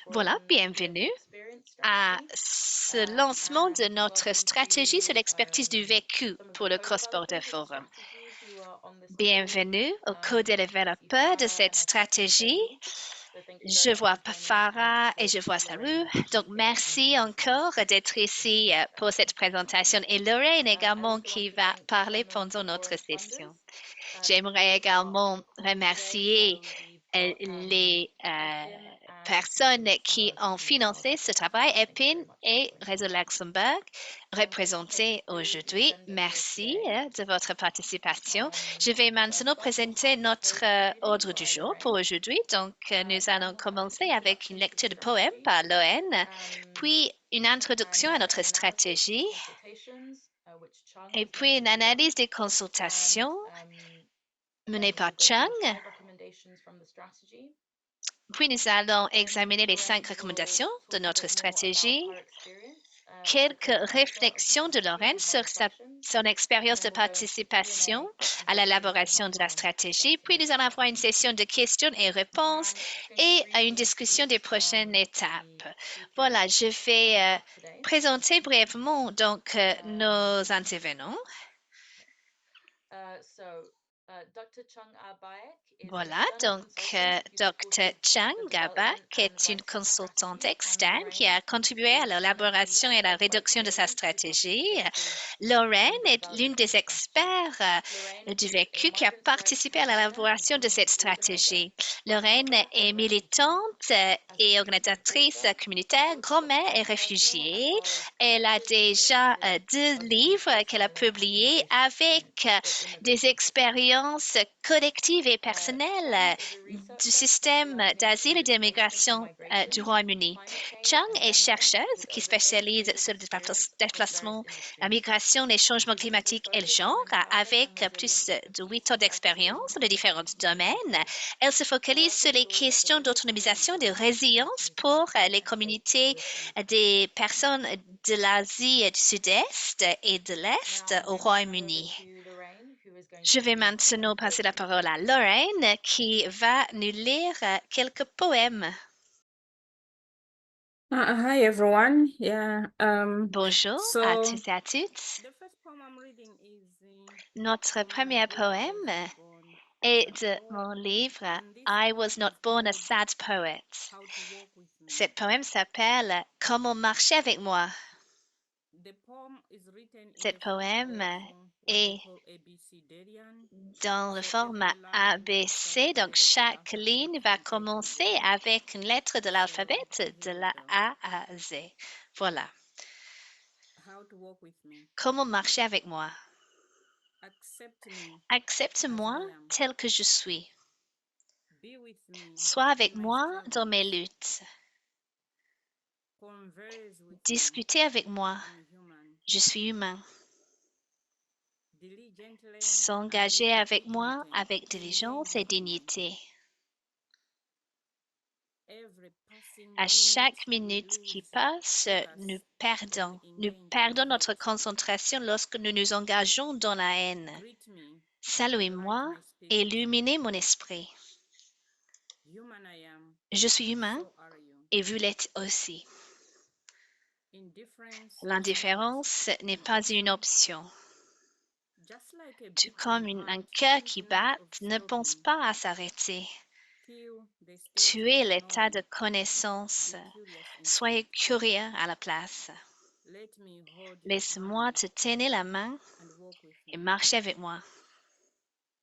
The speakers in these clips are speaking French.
Voilà, bienvenue à ce lancement de notre stratégie sur l'expertise du vécu pour le Cross-Border Forum. Bienvenue aux co-développeurs de cette stratégie. Je vois Farah et je vois Saru. Donc, merci encore d'être ici pour cette présentation. Et Lorraine également qui va parler pendant notre session. J'aimerais également remercier les personnes qui ont financé ce travail, EPIN et Réseau Luxembourg, représentés aujourd'hui. Merci de votre participation. Je vais maintenant présenter notre ordre du jour pour aujourd'hui. Donc, nous allons commencer avec une lecture de poème par Loen, puis une introduction à notre stratégie, et puis une analyse des consultations menée par Chang. Puis nous allons examiner les 5 recommandations de notre stratégie, quelques réflexions de Lorraine sur son expérience de participation à l'élaboration de la stratégie, puis nous allons avoir une session de questions et réponses et une discussion des prochaines étapes. Voilà, je vais présenter brièvement donc nos intervenants. Voilà, donc Dr. Chang Gabak est une consultante externe qui a contribué à l'élaboration et à la réduction de sa stratégie. Lorraine est l'une des experts du vécu qui a participé à l'élaboration de cette stratégie. Lorraine est militante et organisatrice communautaire grand-mère et réfugiée. Elle a déjà 2 livres qu'elle a publiés avec des expériences collectives et personnelles du système d'asile et d'immigration du Royaume-Uni. Chang est chercheuse qui spécialise sur le déplacement, la migration, les changements climatiques et le genre, avec plus de 8 ans d'expérience dans les différents domaines. Elle se focalise sur les questions d'autonomisation et de résilience pour les communautés des personnes de l'Asie du Sud-Est et de l'Est au Royaume-Uni. Je vais maintenant passer la parole à Lorraine qui va nous lire quelques poèmes. Hi everyone. Bonjour à tous et à toutes. The first poem I'm reading is Notre premier poème est de mon livre I Was Not Born a Sad Poet. How to Walk with Me. Cet poème s'appelle Comment marcher avec moi. The poem is written in Cet the form poème of what they est call ABCDarian. dans le So format every line ABC, starts donc with the chaque alphabet ligne va from A to commencer Z. avec une lettre de l'alphabet So de here we la go. A à Z. Voilà. How to walk with me. Comment marcher avec moi? Accept me as Accepte-moi I am. tel que je suis. Be with me Sois in avec my moi dans mes struggles. luttes. Converse with me. Discutez avec moi. I'm human. Je suis humain. Diligently and S'engager with avec moi dignity. avec We diligence live et with me. dignité. Every passing À minute chaque we minute qui lose passe, focus nous when perdons. Nous engaged perdons in notre hate. concentration lorsque nous nous engageons dans la haine. Greet me, Saluez-moi, light my spirit. illuminez mon esprit. Human I am, Je suis humain so are you. et vous l'êtes aussi. Indifference is L'indifférence not n'est an pas une option. option. Just like a Tout beating comme un heart, cœur think qui not bat of ne pense stopping. pas à s'arrêter. Kill the state Tuez of l'état de knowing. connaissance. Be curious Soyez instead. curieux à la place. Let me hold your Laisse-moi hand te tenir la main and walk with et me. marcher avec moi.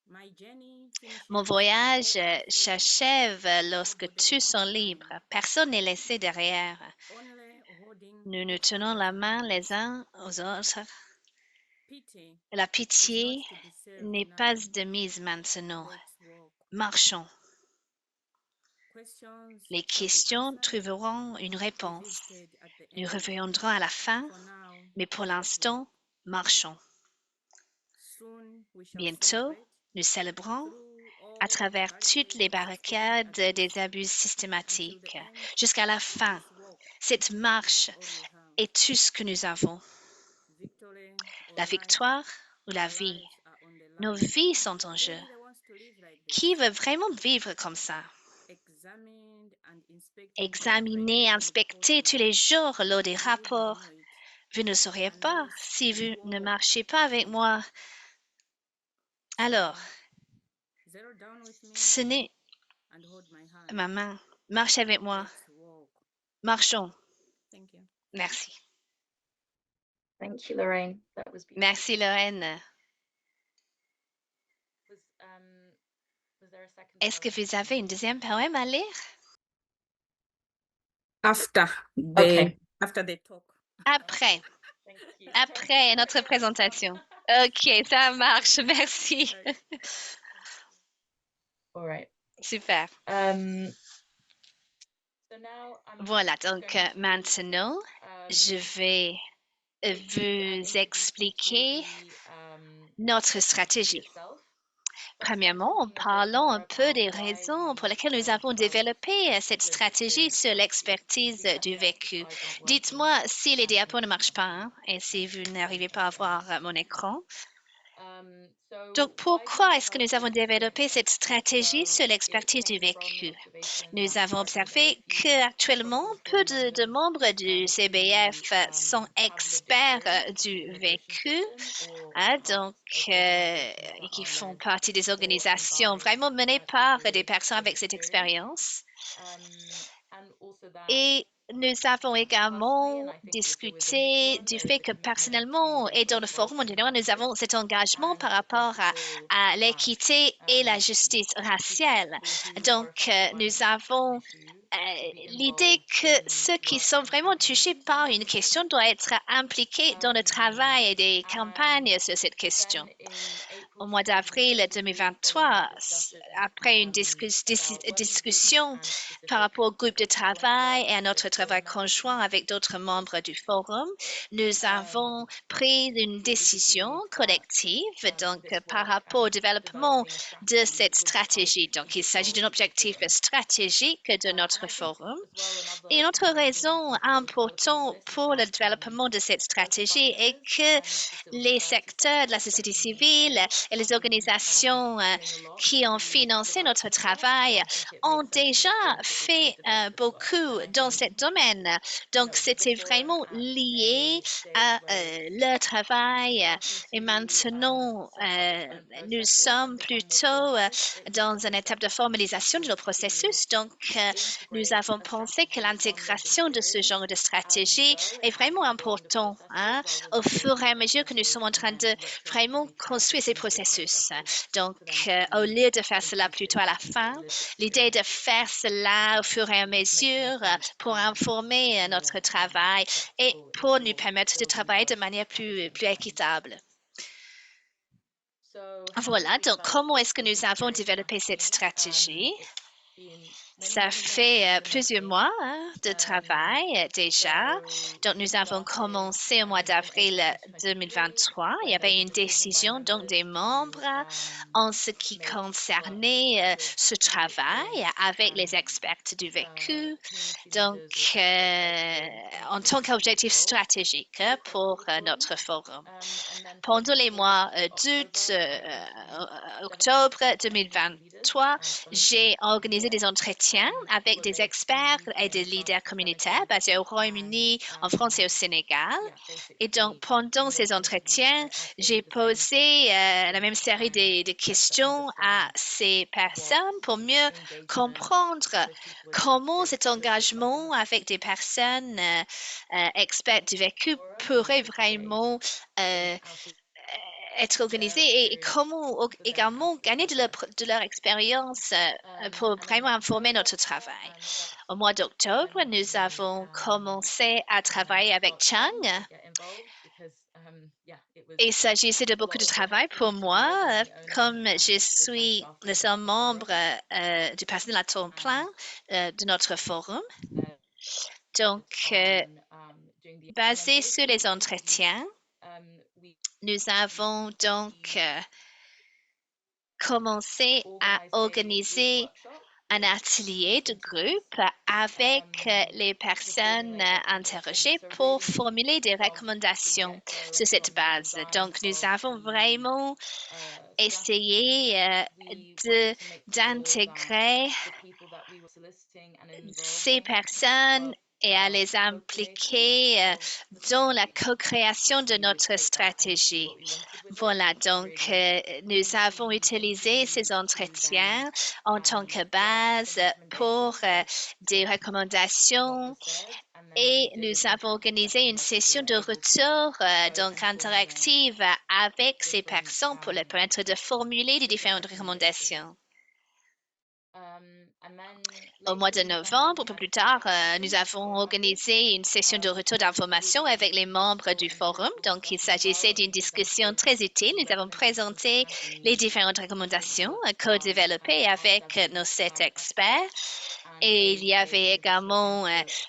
My journey finishes Mon when voyage all are free. s'achève lorsque Nobody tous left sont behind. libres. Personne n'est laissé derrière. Only holding Nous nous each tenons other's la main hands. les uns aux autres. Pity La is not pitié to be served n'est now. pas de mise maintenant. Let's walk. Marchons. Questions Les shall be questions answered, trouveront une réponse. revisited at the Nous end. reviendrons à la fin, For now, mais pour let's l'instant, walk. marchons. Soon we shall Bientôt, celebrate nous célébrons through à all the travers toutes les barricades barricades systemic des abuse. abus Until systématiques. the end, Jusqu'à la fin, this walk cette marche is all we have. est tout ce que nous avons. Victory or La life, victoire ou la our vie. lives are on the Nos line. vies sont en Who jeu. really wants to live like this? Qui veut vraiment vivre comme ça? examiner, inspecter tous les jours lors des rapports. Vous ne sauriez pas si vous ne marchez pas avec moi. Alors, tenez ma main, marchez avec moi. Marchons. Merci. Thank you, Lorraine. That was beautiful. Merci, Lorraine. Was there a second Est-ce que poem? vous avez une deuxième poème à lire? After Okay. the talk. Après. Thank you. Après notre présentation. OK, ça marche. Merci. All right. Super. So now I'm Voilà, just donc going to, maintenant, je vais vous expliquer notre stratégie. Premièrement, en parlant un peu des raisons pour lesquelles nous avons développé cette stratégie sur l'expertise du vécu. Dites-moi si les diapos ne marchent pas hein, et si vous n'arrivez pas à voir mon écran. Donc, pourquoi est-ce que nous avons développé cette stratégie sur l'expertise du vécu? Nous avons observé qu'actuellement, peu de membres du CBF sont experts du vécu, hein, donc qui font partie des organisations vraiment menées par des personnes avec cette expérience. Et nous avons également discuté du fait que personnellement et dans le forum en général, nous avons cet engagement par rapport à l'équité et la justice raciale. Donc, nous avons l'idée que ceux qui sont vraiment touchés par une question doivent être impliqués dans le travail et des campagnes sur cette question. Au mois d'avril 2023, après une discussion par rapport au groupe de travail et à notre travail conjoint avec d'autres membres du forum, nous avons pris une décision collective donc, par rapport au développement de cette stratégie. Donc, il s'agit d'un objectif stratégique de notre forum. Et une autre raison importante pour le développement de cette stratégie est que les secteurs de la société civile et les organisations qui ont financé notre travail ont déjà fait beaucoup dans ce domaine. Donc, c'était vraiment lié à leur travail. Et maintenant, nous sommes plutôt dans une étape de formalisation de nos processus. Donc, nous avons pensé que l'intégration de ce genre de stratégie est vraiment important hein, au fur et à mesure que nous sommes en train de vraiment construire ces processus. Donc, au lieu de faire cela plutôt à la fin, l'idée est de faire cela au fur et à mesure pour informer notre travail et pour nous permettre de travailler de manière plus équitable. Voilà, donc comment est-ce que nous avons développé cette stratégie? Ça fait plusieurs mois hein, de travail déjà. Donc, nous avons commencé au mois d'avril 2023. Il y avait une décision donc des membres en ce qui concernait ce travail avec les experts du vécu. Donc, en tant qu'objectif stratégique pour notre forum. Pendant les mois d'août, octobre 2023, j'ai organisé des entretiens avec des experts et des leaders communautaires basés au Royaume-Uni, en France et au Sénégal. Et donc, pendant ces entretiens, j'ai posé la même série de questions à ces personnes pour mieux comprendre comment cet engagement avec des personnes expertes du vécu pourrait vraiment être organisé et comment également gagner de leur expérience pour vraiment informer notre travail. Au mois d'octobre, nous avons commencé à travailler avec Chang. Il s'agissait de beaucoup de travail pour moi, comme je suis le seul membre du personnel à temps plein de notre forum. Donc, basé sur les entretiens, nous avons donc commencé à organiser un atelier de groupe avec les personnes interrogées pour formuler des recommandations sur cette base. Donc, nous avons vraiment essayer d'intégrer ces personnes et à les impliquer dans la co-création de notre stratégie. Voilà, donc nous avons utilisé ces entretiens en tant que base pour des recommandations et nous avons organisé une session de retour donc interactive avec ces personnes pour leur permettre de formuler les différentes recommandations. Au mois de novembre, un peu plus tard, nous avons organisé une session de retour d'information avec les membres du forum. Donc, il s'agissait d'une discussion très utile. Nous avons présenté les différentes recommandations co-développées avec nos 7 experts. Et il y avait également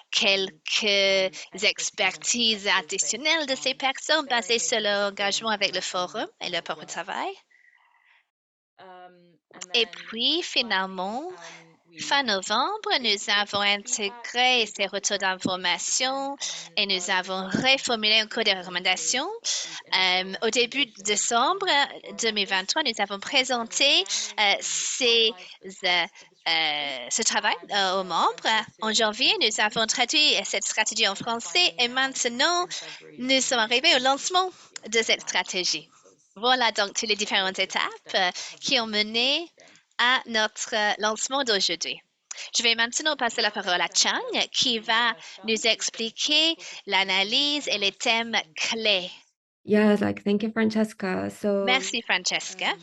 quelques expertises additionnelles de ces personnes basées sur leur engagement avec le forum et leur propre travail. Et puis, finalement, fin novembre, nous avons intégré ces retours d'information et nous avons reformulé encore des recommandations. Au début de décembre 2023, nous avons présenté ce travail aux membres. En janvier, nous avons traduit cette stratégie en français et maintenant, nous sommes arrivés au lancement de cette stratégie. Voilà donc toutes les différentes étapes qui ont mené à notre lancement d'aujourd'hui. Je vais maintenant passer la parole à Chang qui va nous expliquer l'analyse et les thèmes clés. Yes, thank you, Francesca. Merci, Francesca.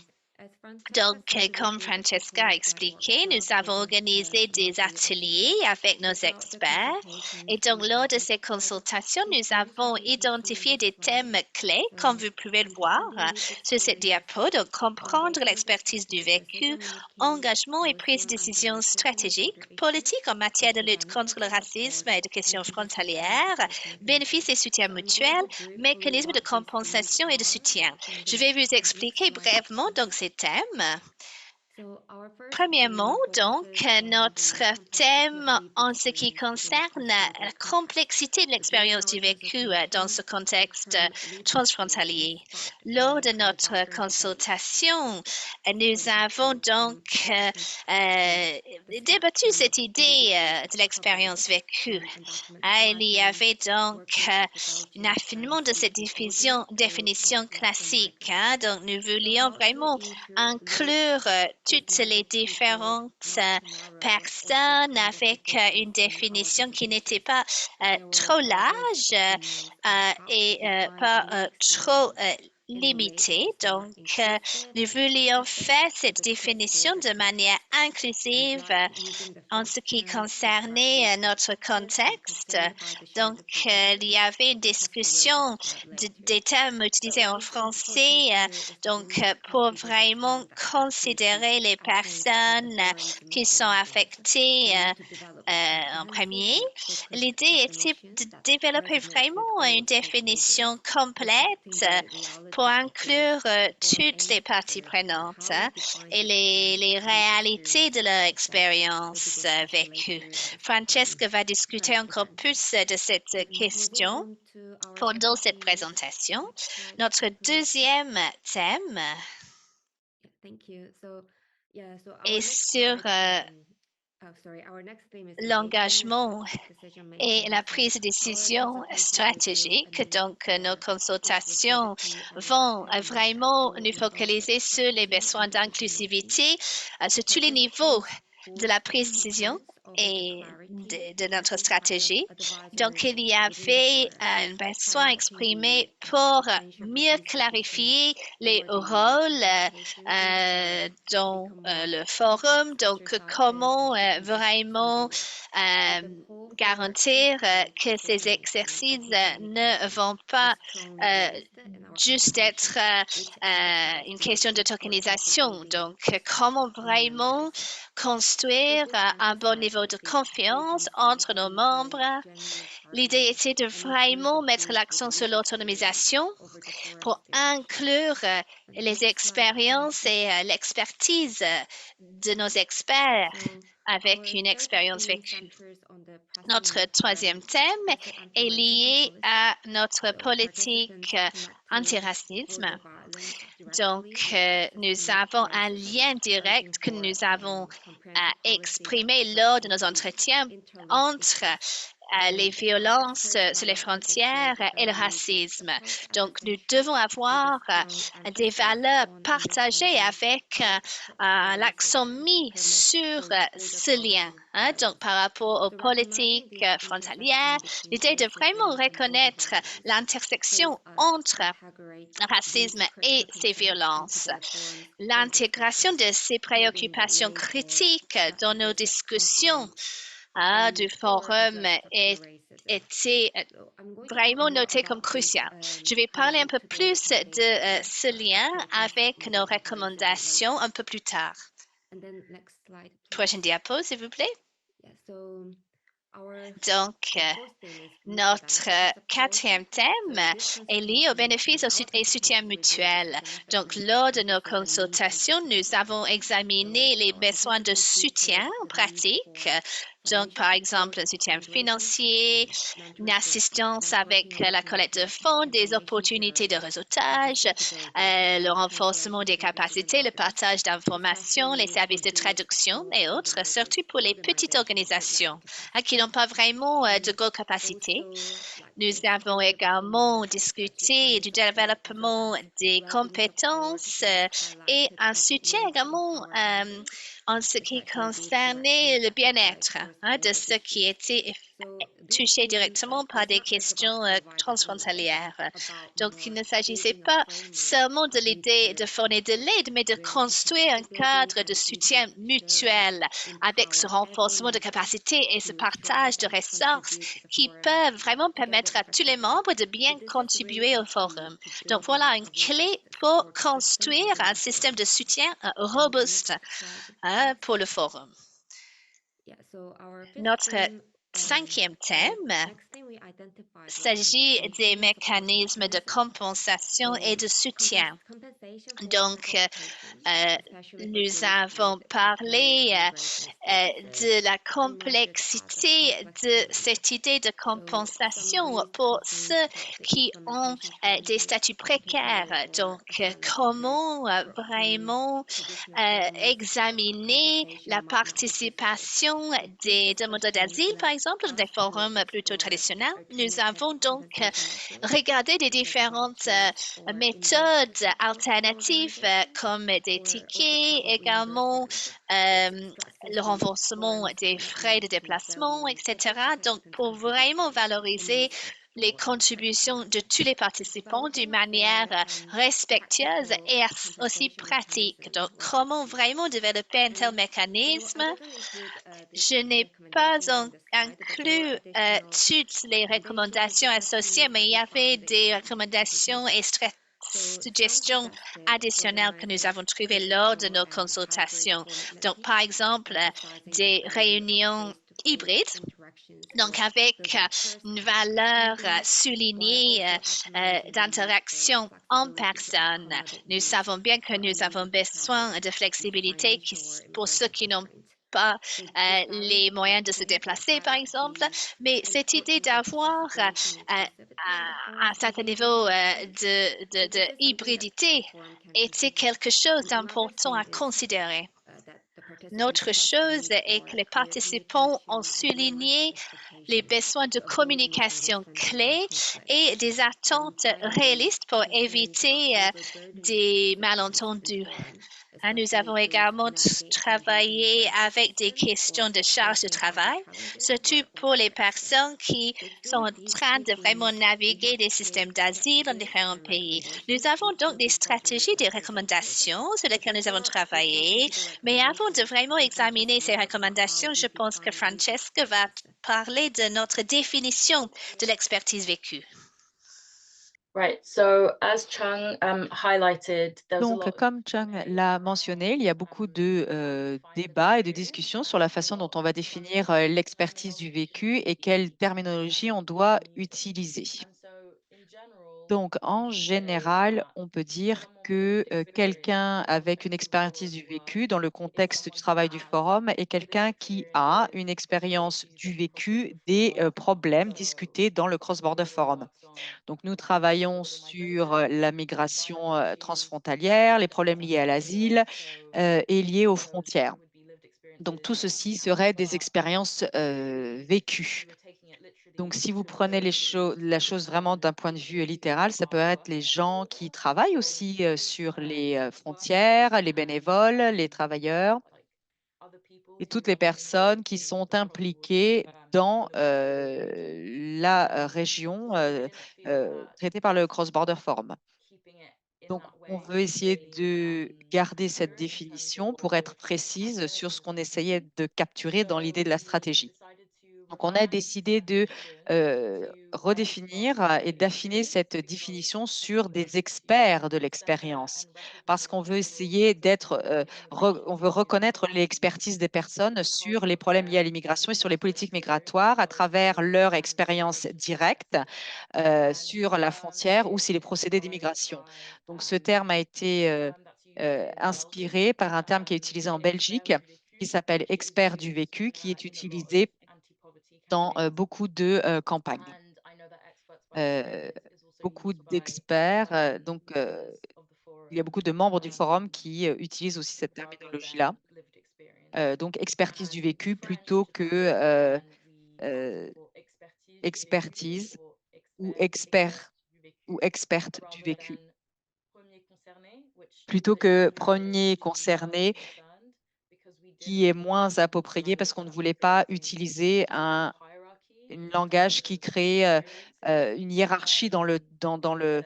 Donc, comme Francesca a expliqué, nous avons organisé des ateliers avec nos experts et donc lors de ces consultations, nous avons identifié des thèmes clés, comme vous pouvez le voir sur cette diapo, donc comprendre l'expertise du vécu, engagement et prise de décision stratégique, politique en matière de lutte contre le racisme et de questions frontalières, bénéfices et soutien mutuel, mécanismes de compensation et de soutien. Je vais vous expliquer brièvement donc ces thèmes. Premièrement, donc, notre thème en ce qui concerne la complexité de l'expérience du vécu dans ce contexte transfrontalier. Lors de notre consultation, nous avons donc débattu cette idée de l'expérience vécue. Il y avait donc un affinement de cette définition classique. Donc, nous voulions vraiment inclure toutes les différentes personnes avec une définition qui n'était pas trop large et pas trop limitée. Donc, nous voulions faire cette définition de manière inclusive en ce qui concernait notre contexte. Donc, il y avait une discussion des termes utilisés en français, donc pour vraiment considérer les personnes qui sont affectées en premier. L'idée était de développer vraiment une définition complète pour inclure toutes les parties prenantes et les réalités de leur expérience vécue. Francesca va discuter encore plus de cette question pendant cette présentation. Notre deuxième thème est sur l'engagement et la prise de décision stratégique. Donc, nos consultations vont vraiment nous focaliser sur les besoins d'inclusivité sur tous les niveaux de la prise de décision et de notre stratégie. Donc, il y avait un besoin exprimé pour mieux clarifier les rôles dans le forum. Donc, comment vraiment garantir que ces exercices ne vont pas juste être une question de tokenisation. Donc, comment vraiment construire un bon niveau de confiance entre nos membres. L'idée était de vraiment mettre l'accent sur l'autonomisation pour inclure les expériences et l'expertise de nos experts avec une expérience vécue. Notre troisième thème est lié à notre politique antiracisme. Donc, nous avons un lien direct que nous avons exprimé lors de nos entretiens entre les violences sur les frontières et le racisme. Donc, nous devons avoir des valeurs partagées avec l'accent mis sur ce lien. Hein. Donc, par rapport aux politiques frontalières, l'idée de vraiment reconnaître l'intersection entre racisme et ces violences. L'intégration de ces préoccupations critiques dans nos discussions du forum était vraiment notée comme cruciale. Je vais parler un peu plus de ce lien avec nos recommandations un peu plus tard. Prochaine diapo, s'il vous plaît. Donc, notre quatrième thème est lié aux bénéfices et soutien mutuel. Donc, lors de nos consultations, nous avons examiné les besoins de soutien pratique. Donc, par exemple, un soutien financier, une assistance avec la collecte de fonds, des opportunités de réseautage, le renforcement des capacités, le partage d'informations, les services de traduction et autres, surtout pour les petites organisations qui n'ont pas vraiment de grosses capacités. Nous avons également discuté du développement des compétences et un soutien également en ce qui concernait le bien-être de ceux qui étaient touchés directement par des questions transfrontalières. Donc, il ne s'agissait pas seulement de l'idée de fournir de l'aide, mais de construire un cadre de soutien mutuel avec ce renforcement de capacité et ce partage de ressources qui peuvent vraiment permettre à tous les membres de bien contribuer au forum. Donc, voilà une clé pour construire un système de soutien robuste pour le forum. Notre cinquième thème s'agit des mécanismes de compensation et de soutien. Donc, nous avons parlé de la complexité de cette idée de compensation pour ceux qui ont des statuts précaires. Donc, comment vraiment examiner la participation des demandeurs d'asile, par exemple, dans des forums plutôt traditionnels. Nous avons donc regardé des différentes méthodes alternatives comme des tickets, également le renforcement des frais de déplacement, etc. Donc, pour vraiment valoriser les contributions de tous les participants d'une manière respectueuse et aussi pratique. Donc, comment vraiment développer un tel mécanisme? Je n'ai pas inclus toutes les recommandations associées, mais il y avait des recommandations et suggestions additionnelles que nous avons trouvées lors de nos consultations. Donc, par exemple, des réunions hybrides, donc avec une valeur soulignée d'interaction en personne. Nous savons bien que nous avons besoin de flexibilité pour ceux qui n'ont pas les moyens de se déplacer, par exemple, mais cette idée d'avoir un certain niveau de hybridité était quelque chose d'important à considérer. L'autre chose est que les participants ont souligné les besoins de communication clés et des attentes réalistes pour éviter des malentendus. Nous avons également travaillé avec des questions de charge de travail, surtout pour les personnes qui sont en train de vraiment naviguer des systèmes d'asile dans différents pays. Nous avons donc des stratégies, des recommandations sur lesquelles nous avons travaillé, mais avant de vraiment examiner ces recommandations, je pense que Francesca va parler de notre définition de l'expertise vécue. Right. So, as Chung highlighted, there's a Donc, lot. comme Chung l'a mentionné, il y a beaucoup de débats et de discussions sur la façon dont on va définir l'expertise du vécu et quelle terminologie on doit utiliser. Donc, en général, on peut dire que quelqu'un avec une expertise du vécu dans le contexte du travail du forum est quelqu'un qui a une expérience du vécu des problèmes discutés dans le Cross-Border Forum. Donc, nous travaillons sur la migration transfrontalière, les problèmes liés à l'asile et liés aux frontières. Donc, tout ceci serait des expériences vécues. Donc, si vous prenez la chose vraiment d'un point de vue littéral, ça peut être les gens qui travaillent aussi sur les frontières, les bénévoles, les travailleurs et toutes les personnes qui sont impliquées dans la région traitée par le Cross-Border Forum. Donc, on veut essayer de garder cette définition pour être précise sur ce qu'on essayait de capturer dans l'idée de la stratégie. Donc, on a décidé de redéfinir et d'affiner cette définition sur des experts de l'expérience, parce qu'on veut essayer on veut reconnaître l'expertise des personnes sur les problèmes liés à l'immigration et sur les politiques migratoires à travers leur expérience directe sur la frontière ou si les procédés d'immigration. Donc, ce terme a été inspiré par un terme qui est utilisé en Belgique, qui s'appelle expert du vécu, qui est utilisé dans beaucoup de campagnes. Beaucoup d'experts, il y a beaucoup de membres du forum qui utilisent aussi cette terminologie-là. Donc, expertise du vécu plutôt que expertise ou expert ou experte du vécu, plutôt que premier concerné, qui est moins approprié parce qu'on ne voulait pas utiliser un langage qui crée une hiérarchie dans le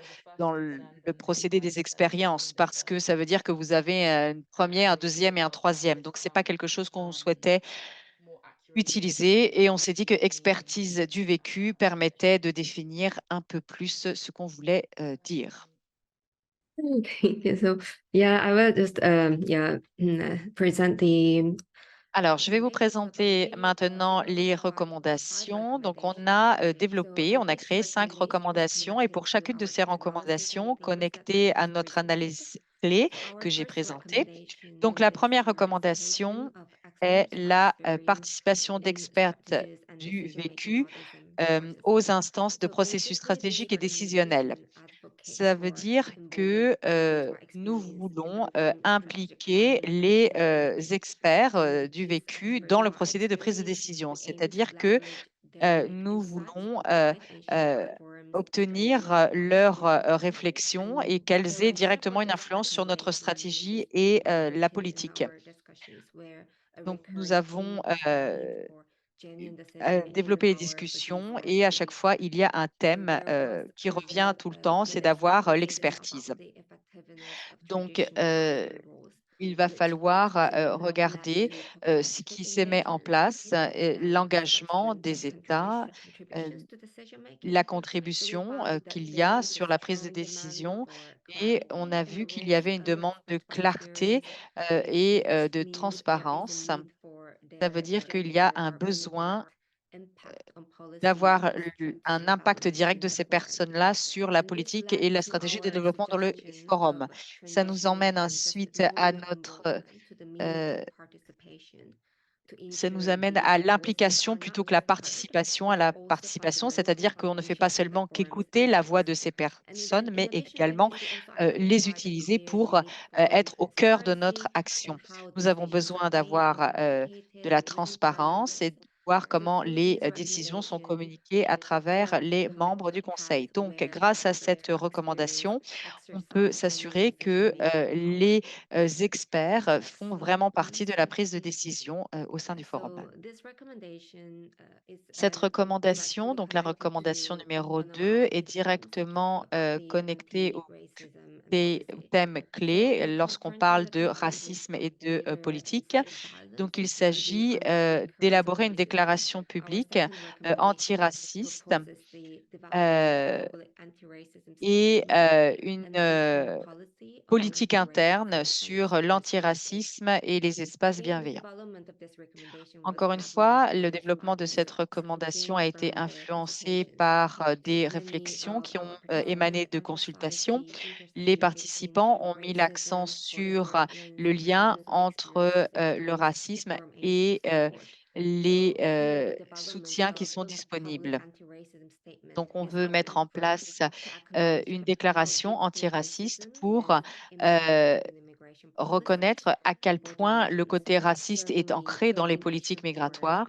procédé des expériences, parce que ça veut dire que vous avez une première, un deuxième et un troisième. Donc, ce n'est pas quelque chose qu'on souhaitait utiliser et on s'est dit que expertise du vécu permettait de définir un peu plus ce qu'on voulait dire. Okay, so yeah, I will just present the Alors, je vais vous présenter maintenant les recommandations. Donc, on a développé, on a créé 5 recommandations et pour chacune de ces recommandations connectées à notre analyse clé que j'ai présentée. Donc, la première recommandation est la participation d'experts du vécu aux instances de processus stratégiques et décisionnels. Ça veut dire que nous voulons impliquer les experts du vécu dans le procédé de prise de décision. C'est-à-dire que nous voulons obtenir leurs réflexions et qu'elles aient directement une influence sur notre stratégie et la politique. Donc, nous avons développer les discussions et à chaque fois, il y a un thème qui revient tout le temps, c'est d'avoir l'expertise. Donc, il va falloir regarder ce qui se met en place, l'engagement des États, euh, la contribution qu'il y a sur la prise de décision. Et on a vu qu'il y avait une demande de clarté et de transparence. Ça veut dire qu'il y a un besoin d'avoir un impact direct de ces personnes-là sur la politique et la stratégie de développement dans le forum. Ça nous emmène ensuite à ça nous amène à l'implication plutôt que la participation à la participation, c'est-à-dire qu'on ne fait pas seulement qu'écouter la voix de ces personnes, mais également les utiliser pour être au cœur de notre action. Nous avons besoin d'avoir de la transparence et de voir comment les décisions sont communiquées à travers les membres du Conseil. Donc, grâce à cette recommandation, on peut s'assurer que les experts font vraiment partie de la prise de décision au sein du forum. Cette recommandation, donc la recommandation numéro 2, est directement connectée au thème clé lorsqu'on parle de racisme et de politique. Donc, il s'agit d'élaborer une déclaration déclaration publique antiraciste et une politique interne sur l'antiracisme et les espaces bienveillants. Encore une fois, le développement de cette recommandation a été influencé par des réflexions qui ont émané de consultations. Les participants ont mis l'accent sur le lien entre le racisme et les soutiens qui sont disponibles. Donc, on veut mettre en place une déclaration antiraciste pour reconnaître à quel point le côté raciste est ancré dans les politiques migratoires.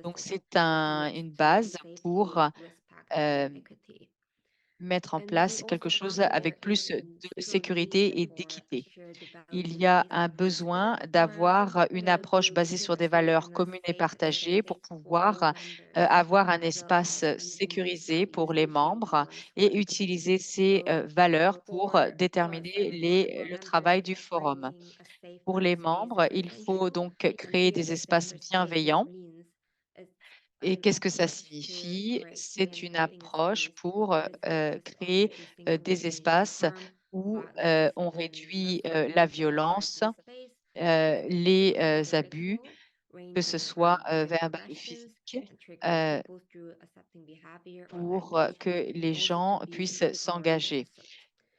Donc, c'est une base pour mettre en place quelque chose avec plus de sécurité et d'équité. Il y a un besoin d'avoir une approche basée sur des valeurs communes et partagées pour pouvoir avoir un espace sécurisé pour les membres et utiliser ces valeurs pour déterminer le travail du forum. Pour les membres, il faut donc créer des espaces bienveillants. Et qu'est-ce que ça signifie? C'est une approche pour créer des espaces où on réduit la violence, les abus, que ce soit verbal ou physique, euh, pour que les gens puissent s'engager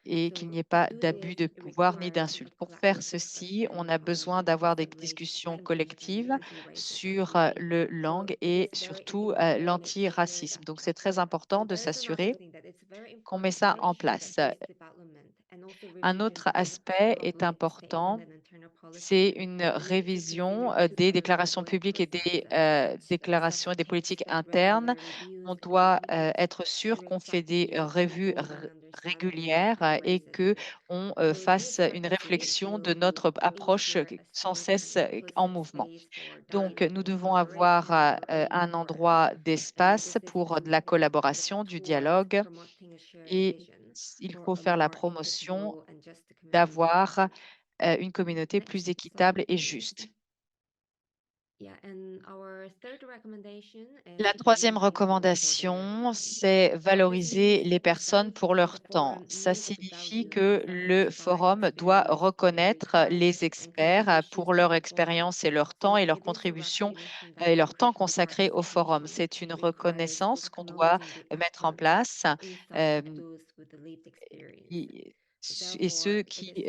et qu'il n'y ait pas d'abus de pouvoir ni d'insultes. Pour faire ceci, on a besoin d'avoir des discussions collectives sur le langue et surtout l'antiracisme. Donc, c'est très important de s'assurer qu'on met ça en place. Un autre aspect est important, c'est une révision des déclarations publiques et des déclarations et des politiques internes. On doit être sûr qu'on fait des revues régulières et que on fasse une réflexion de notre approche sans cesse en mouvement. Donc, nous devons avoir un endroit d'espace pour de la collaboration, du dialogue et il faut faire la promotion d'avoir une communauté plus équitable et juste. La troisième recommandation, c'est valoriser les personnes pour leur temps. Ça signifie que le forum doit reconnaître les experts pour leur expérience et leur temps et leur contribution et leur temps consacré au forum. C'est une reconnaissance qu'on doit mettre en place. euh, et ceux qui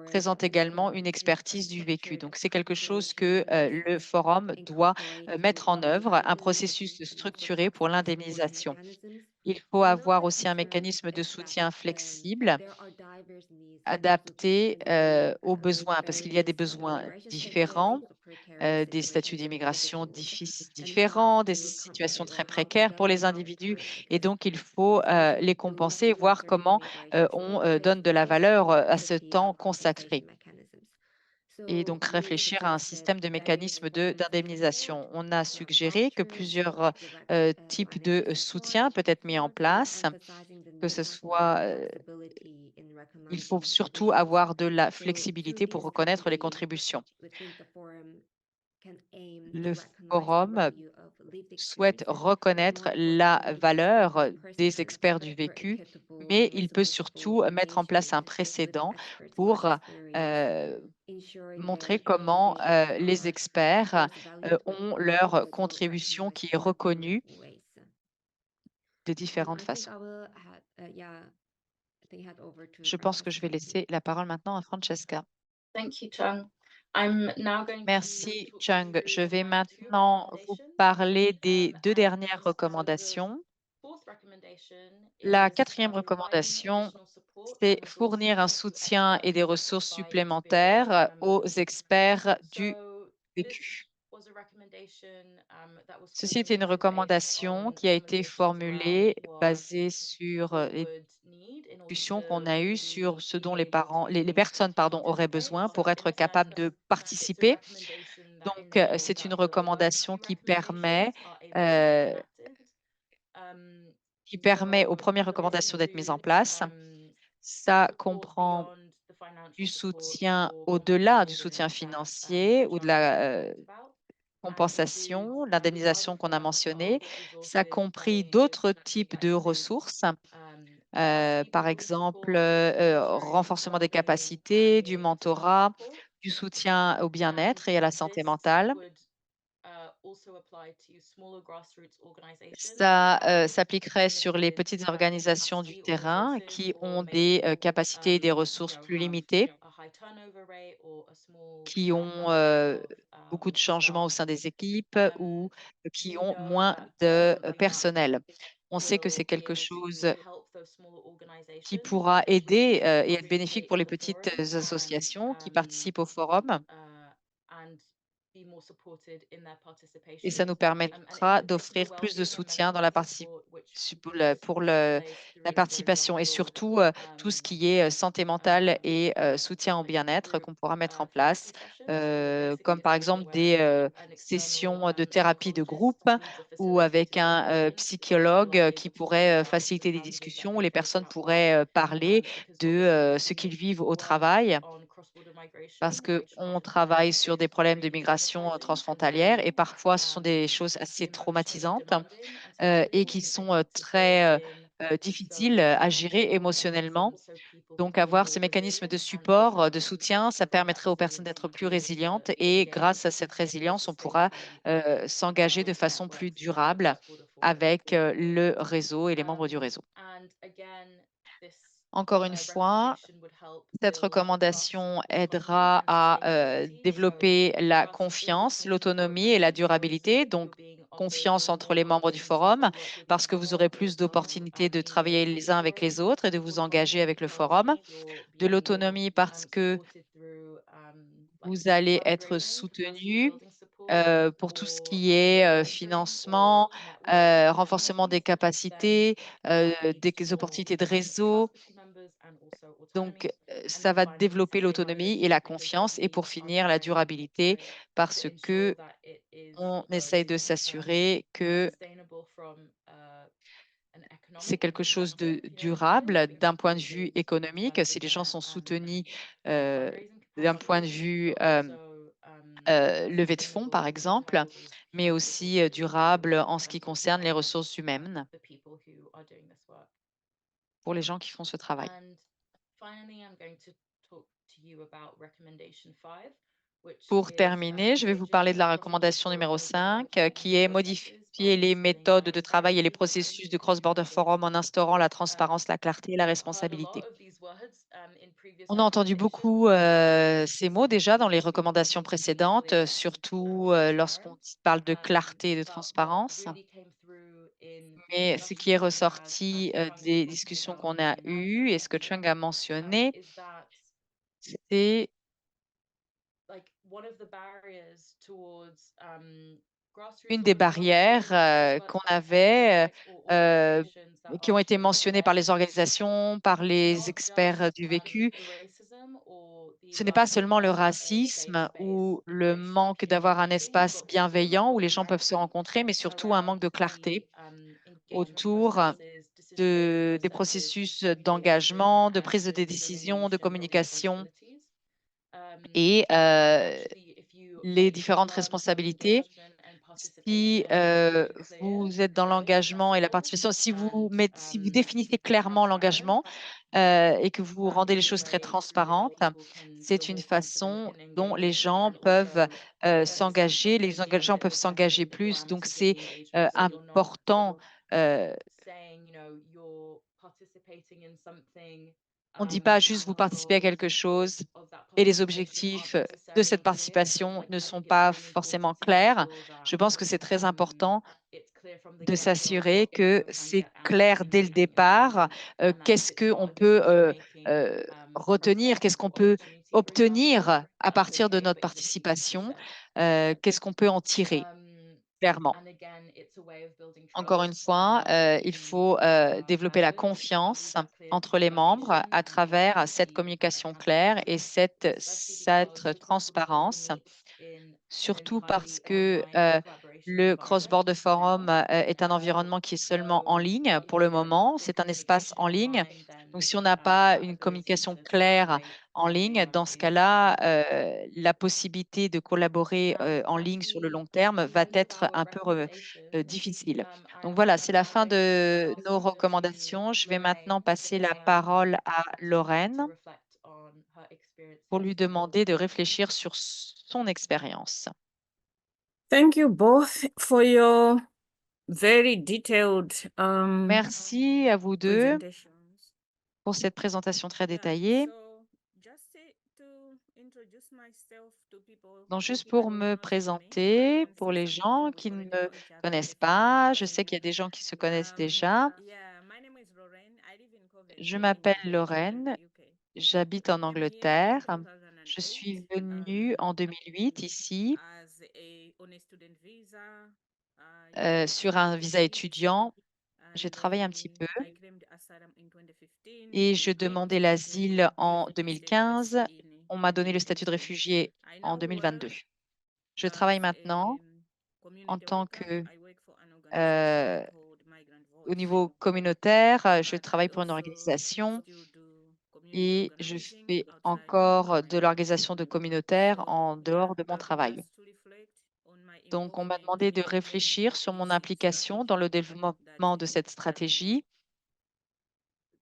présentent également une expertise du vécu. Donc, c'est quelque chose que le forum doit mettre en œuvre, un processus structuré pour l'indemnisation. Il faut avoir aussi un mécanisme de soutien flexible, adapté aux besoins, parce qu'il y a des besoins différents, des statuts d'immigration différents, des situations très précaires pour les individus. Et donc, il faut les compenser et voir comment on donne de la valeur à ce temps consacré. Et donc, réfléchir à un système de mécanismes d'indemnisation. On a suggéré que plusieurs types de soutien peuvent être mis en place, que ce soit il faut surtout avoir de la flexibilité pour reconnaître les contributions. Le forum souhaite reconnaître la valeur des experts du vécu, mais il peut surtout mettre en place un précédent pour montrer comment les experts ont leur contribution qui est reconnue de différentes façons. Je pense que je vais laisser la parole maintenant à Francesca. Thank you, Chung. I'm now going to Merci, talk Chung. through Je vais two maintenant vous recommendations, parler des deux and dernières so the recommandations. fourth recommendation La is quatrième providing recommandation, additional support c'est and resources fournir un to soutien et experts des who ressources provide experiential supplémentaires aux members. experts du So vécu. this was a recommendation that was Ceci était une formulated based recommandation on qui a été recommendations around formulée what basée sur people les would need in order discussions to qu'on a eues sur really ce dont be les able parents, les to personnes, pardon, auraient participate. besoin pour So in être a capables sense, de it's a participer. recommendation that Donc, entails c'est une that the other recommandation two recommendations are able to be euh, enacted. qui permet aux So premières this recommandations d'être mises en includes place. Ça support comprend beyond the financial du support soutien for au-delà du contemplated and soutien that financier ou de Chung la already talked about. compensation, l'indemnisation qu'on a mentionnée. Ça a compris d'autres types de ressources, par exemple, renforcement des capacités, du mentorat, du soutien au bien-être et à la santé mentale. Ça s'appliquerait sur les petites organisations du terrain qui ont des capacités et des ressources plus limitées, qui ont beaucoup de changements au sein des équipes ou qui ont moins de personnel. On sait que c'est quelque chose qui pourra aider et être bénéfique pour les petites associations qui participent au forum. Et ça nous permettra d'offrir plus de soutien dans la la participation et surtout tout ce qui est santé mentale et soutien au bien-être qu'on pourra mettre en place, comme par exemple des sessions de thérapie de groupe ou avec un psychologue qui pourrait faciliter des discussions où les personnes pourraient parler de ce qu'ils vivent au travail parce qu'on travaille sur des problèmes de migration transfrontalière et parfois ce sont des choses assez traumatisantes et qui sont très difficiles à gérer émotionnellement. Donc, avoir ces mécanismes de support, de soutien, ça permettrait aux personnes d'être plus résilientes et grâce à cette résilience, on pourra s'engager de façon plus durable avec le réseau et les membres du réseau. Encore une fois, cette recommandation aidera à développer la confiance, l'autonomie et la durabilité. Donc, confiance entre les membres du forum parce que vous aurez plus d'opportunités de travailler les uns avec les autres et de vous engager avec le forum. De l'autonomie parce que vous allez être soutenu pour tout ce qui est financement, renforcement des capacités, des opportunités de réseau. Donc, ça va développer l'autonomie et la confiance et pour finir, la durabilité parce que on essaye de s'assurer que c'est quelque chose de durable d'un point de vue économique. Si les gens sont soutenus d'un point de vue levée de fonds, par exemple, mais aussi durable en ce qui concerne les ressources humaines pour les gens qui font ce travail. Pour terminer, je vais vous parler de la recommandation numéro 5, qui est modifier les méthodes de travail et les processus de cross-border forum en instaurant la transparence, la clarté et la responsabilité. On a entendu beaucoup ces mots déjà dans les recommandations précédentes, surtout lorsqu'on parle de clarté et de transparence. Mais ce qui est ressorti des discussions qu'on a eues et ce que Chung a mentionné, c'est une des barrières qu'on avait, qui ont été mentionnées par les organisations, par les experts du vécu. Ce n'est pas seulement le racisme ou le manque d'avoir un espace bienveillant où les gens peuvent se rencontrer, mais surtout un manque de clarté autour des processus d'engagement, de prise de décision, de communication et les différentes responsabilités. Si vous êtes dans l'engagement et la participation, si vous définissez clairement l'engagement et que vous rendez les choses très transparentes, c'est une façon dont les gens peuvent s'engager, gens peuvent s'engager plus. Donc, c'est important. euh, on ne dit pas juste vous participez à quelque chose et les objectifs de cette participation ne sont pas forcément clairs. Je pense que c'est très important de s'assurer que c'est clair dès le départ. Qu'est-ce qu'on peut retenir, qu'est-ce qu'on peut obtenir à partir de notre participation, qu'est-ce qu'on peut en tirer clairement. Encore une fois, il faut développer la confiance entre les membres à travers cette communication claire et cette transparence, surtout parce que Le Cross-Border Forum est un environnement qui est seulement en ligne pour le moment. C'est un espace en ligne. Donc, si on n'a pas une communication claire en ligne, dans ce cas-là, la possibilité de collaborer en ligne sur le long terme va être un peu difficile. Donc voilà, c'est la fin de nos recommandations. Je vais maintenant passer la parole à Lorraine pour lui demander de réfléchir sur son expérience. Thank you both for your very detailed Merci à vous deux presentations. pour cette présentation très Yeah, détaillée. so just to introduce myself to people Donc, who juste people pour who me do not know me, présenter, I pour les consider gens we qui ne already me know each other connaissent if you're not pas, je sais following. qu'il y a des gens qui se connaissent déjà. Yeah, my name is Lorraine. I live in Coventry Je in m'appelle the Lorraine, UK. j'habite en I came here in Angleterre. Je 2008 suis venue en 2008 ici on a student visa. sur un visa étudiant. J'ai travaillé un petit peu I claimed asylum in 2015. et je We demandais went l'asile to en refugee 2015. status in On m'a donné le statut de 2022. réfugié I en now 2022. work Je travaille as maintenant a en community tant worker. que I work for an euh, organization called Migrant au Voice. niveau communautaire, je But I travaille pour une also organisation still do community et je organizing fais outside encore de my work. l'organisation de communautaire So en yeah, dehors de mon just travail. to reflect on my Donc, on m'a involvement demandé de in réfléchir sur mon this implication dans le strategy développement de cette stratégie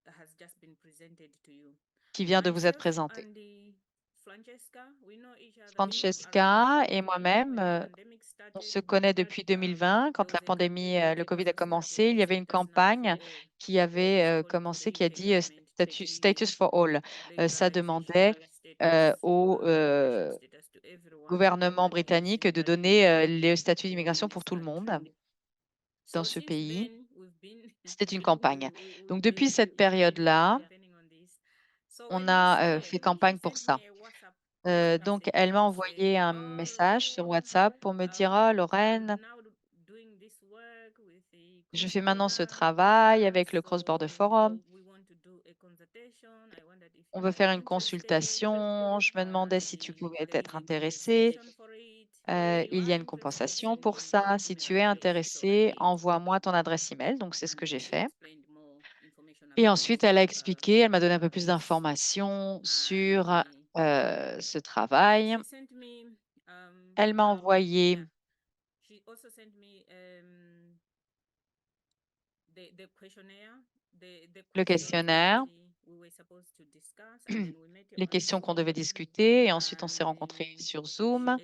has just been presented to you. qui vient de vous être Myself présentée. and Francesca, we know each other from Francesca around et 2020 moi-même, when the pandemic on started. se connaît depuis 2020. There Quand was la a pandémie, campaign le that Covid was a commencé, started, il y avait une Status Now for campagne All. qui It was avait called for commencé, the qui a UK dit government to Status give for All. Ça demandait regularization status au immigration status to everyone gouvernement that is britannique de that donner in le statut in d'immigration pour this tout le monde country. dans So ce since pays. then, we've been C'était une campagne. Donc, we've depuis cette we've been période-là, campaigning on this. So on when this a fait came, she campagne pour sent me ça. a WhatsApp Donc, message elle m'a to say, envoyé un "Oh, message sur Lorraine, WhatsApp pour me dire, ah, I'm Lorraine, now doing this work with the je fais maintenant ce cross-border. travail avec le Cross-Border So Forum. we want to do a consultation. I wondered if On you veut are faire une interested, consultation. Je me demandais si tu pouvais être intéressé. Il y a une compensation pour ça. Si tu es intéressé, envoie-moi ton adresse email. Donc, c'est ce que j'ai fait. Et ensuite, elle a expliqué, elle m'a donné un peu plus d'informations sur ce travail. Elle m'a envoyé le questionnaire, les questions qu'on devait discuter, et ensuite on s'est rencontrés sur Zoom.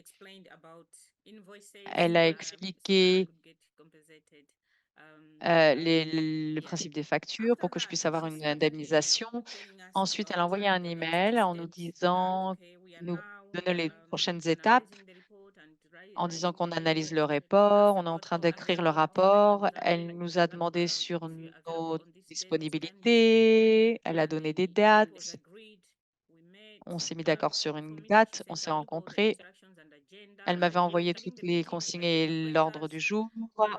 Elle a expliqué le principe des factures pour que je puisse avoir une indemnisation. Ensuite, elle a envoyé un email en nous disant, nous donner les prochaines étapes, en disant qu'on analyse le rapport, on est en train d'écrire le rapport. Elle nous a demandé sur nos disponibilités, elle a donné des dates. On s'est mis d'accord sur une date, on s'est rencontrés. Elle m'avait envoyé toutes les consignes et l'ordre du jour.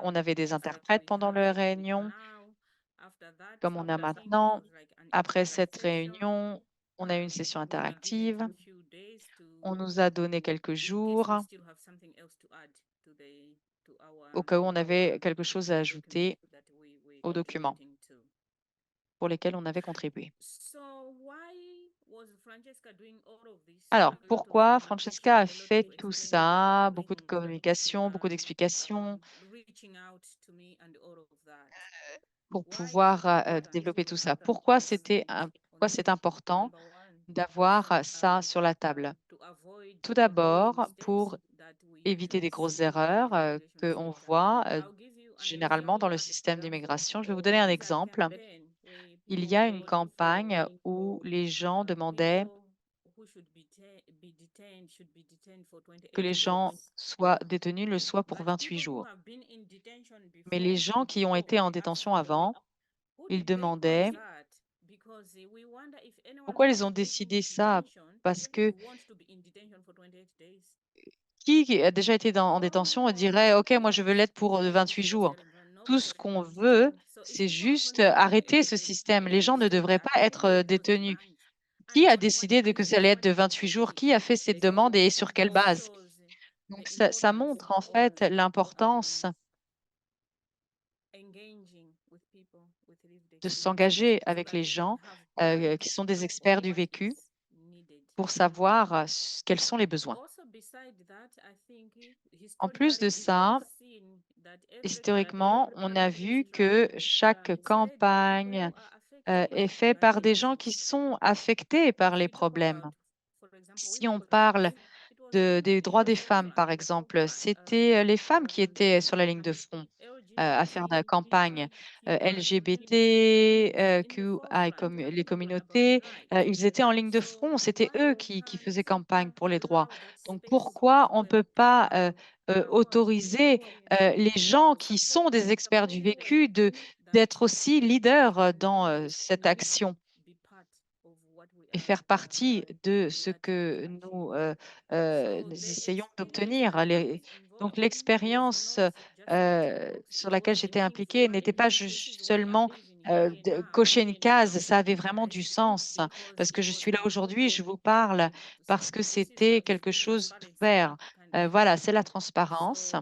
On avait des interprètes pendant la réunion, comme on a maintenant. Après cette réunion, on a eu une session interactive. On nous a donné quelques jours au cas où on avait quelque chose à ajouter aux documents pour lesquels on avait contribué. Alors, pourquoi Francesca a fait tout ça? Beaucoup de communication, beaucoup d'explications pour pouvoir développer tout ça. Pourquoi c'est important d'avoir ça sur la table? Tout d'abord, pour éviter des grosses erreurs qu'on voit généralement dans le système d'immigration. Je vais vous donner un exemple. Il y a une campagne où les gens demandaient que les gens soient détenus le soient pour 28 jours. Mais les gens qui ont été en détention avant, ils demandaient pourquoi ils ont décidé ça, parce que qui a déjà été en détention dirait, OK, moi je veux l'être pour 28 jours. Tout ce qu'on veut, c'est juste arrêter ce système. Les gens ne devraient pas être détenus. Qui a décidé que ça allait être de 28 jours? Qui a fait cette demande et sur quelle base? Donc, ça montre en fait l'importance de s'engager avec les gens qui sont des experts du vécu pour savoir quels sont les besoins. En plus de ça, historiquement, on a vu que chaque campagne est faite par des gens qui sont affectés par les problèmes. Si on parle des droits des femmes, par exemple, c'était les femmes qui étaient sur la ligne de front à faire de la campagne. LGBT, les communautés, ils étaient en ligne de front, c'était eux qui faisaient campagne pour les droits. Donc pourquoi on ne peut pas autoriser les gens qui sont des experts du vécu d'être aussi leaders dans cette action et faire partie de ce que nous essayons d'obtenir. Donc, l'expérience sur laquelle j'étais impliquée n'était pas seulement de cocher une case, ça avait vraiment du sens. Parce que je suis là aujourd'hui, je vous parle parce que c'était quelque chose d'ouvert. Voilà, c'est la transparence.